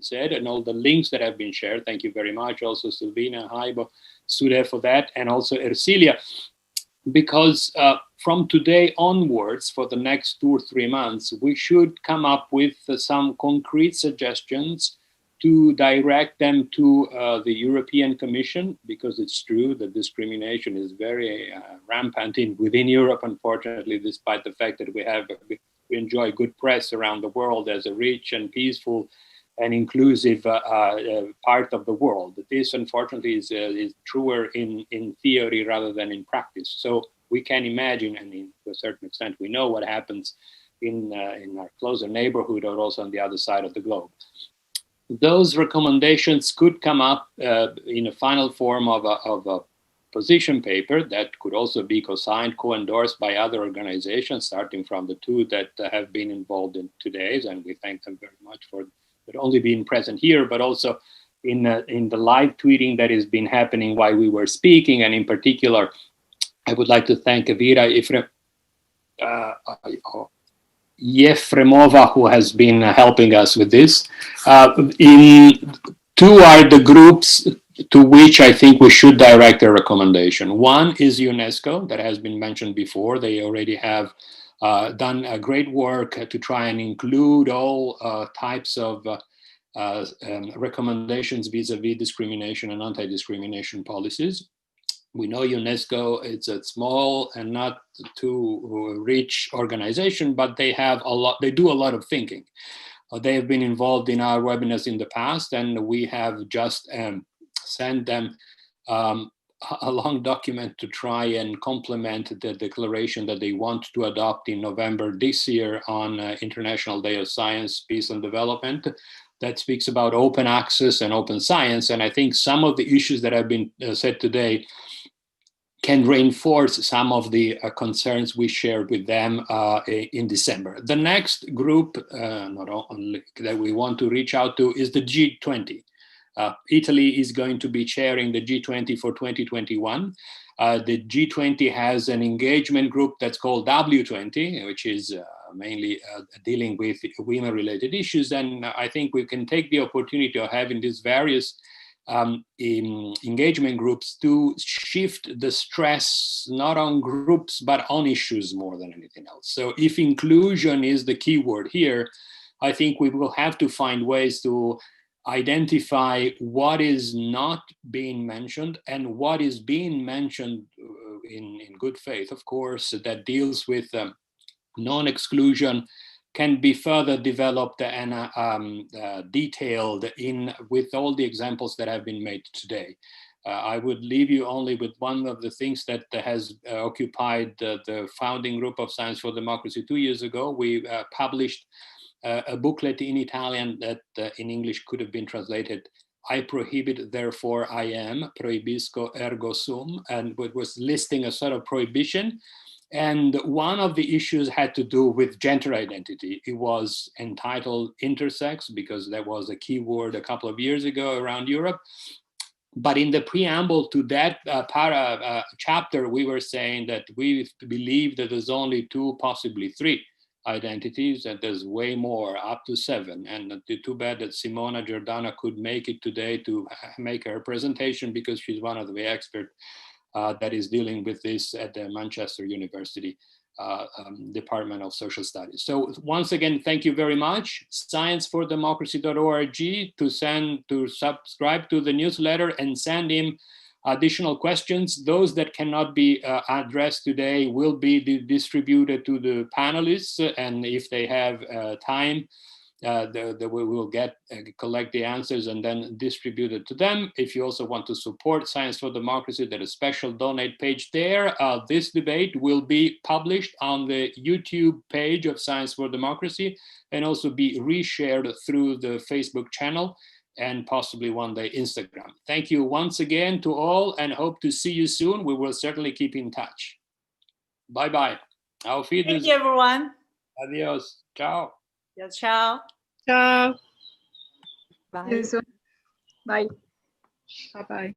said, and all the links that have been shared. Thank you very much. Also Silvina, Haibo, Soudeh for that, and also Ersilia. Because from today onwards, for the next 2 or 3 months, we should come up with some concrete suggestions to direct them to the European Commission, because it's true that discrimination is very rampant within Europe, unfortunately, despite the fact that we enjoy good press around the world as a rich and peaceful and inclusive part of the world. This, unfortunately, is truer in theory rather than in practice. So we can imagine, and to a certain extent, we know what happens in our closer neighborhood, or also on the other side of the globe. Those recommendations could come up in a final form of a position paper that could also be co-signed, co-endorsed by other organizations, starting from the 2 that have been involved in today's, and we thank them very much for not only being present here, but also in the live tweeting that has been happening while we were speaking. And in particular, I would like to thank Evira Yefremova, who has been helping us with this. 2 are the groups to which I think we should direct a recommendation. One is UNESCO, that has been mentioned before. They already have done a great work to try and include all types of recommendations vis-a-vis discrimination and anti-discrimination policies. We know UNESCO, it's a small and not too rich organization, but they do a lot of thinking. They have been involved in our webinars in the past, and we have just sent them a long document to try and complement the declaration that they want to adopt in November this year on International Day of Science, Peace and Development, that speaks about open access and open science. And I think some of the issues that have been said today can reinforce some of the concerns we shared with them in December. The next group not only that we want to reach out to is the G20. Italy is going to be chairing the G20 for 2021. The G20 has an engagement group that's called W20, which is mainly dealing with women-related issues. And I think we can take the opportunity of having these various engagement groups to shift the stress not on groups, but on issues more than anything else. So if inclusion is the key word here, I think we will have to find ways to identify what is not being mentioned and what is being mentioned in good faith, of course, that deals with non-exclusion can be further developed and detailed with all the examples that have been made today. I would leave you only with one of the things that has occupied the founding group of Science for Democracy 2 years ago. We published a booklet in Italian that in English could have been translated, "I prohibit, therefore I am, prohibisco ergo sum," and it was listing a sort of prohibition. And one of the issues had to do with gender identity. It was entitled intersex because that was a key word a couple of years ago around Europe. But in the preamble to that chapter, we were saying that we believe that there's only 2, possibly 3 identities, and there's way more, up to 7. And it's too bad that Simona Giordana could make it today to make her presentation, because she's one of the experts that is dealing with this at the Manchester University Department of Social Studies. So once again, thank you very much. sciencefordemocracy.org to subscribe to the newsletter and send him additional questions. Those that cannot be addressed today will be distributed to the panelists, and if they have time, we will collect the answers and then distribute it to them. If you also want to support Science for Democracy, there's a special donate page there. This debate will be published on the YouTube page of Science for Democracy and also be reshared through the Facebook channel and possibly one day Instagram. Thank you once again to all, and hope to see you soon. We will certainly keep in touch. Bye-bye. Auf Wiedersehen. Thank you, everyone. Adios. Ciao. Yeah, ciao. Ciao. Bye. See you soon. Bye. Bye-bye.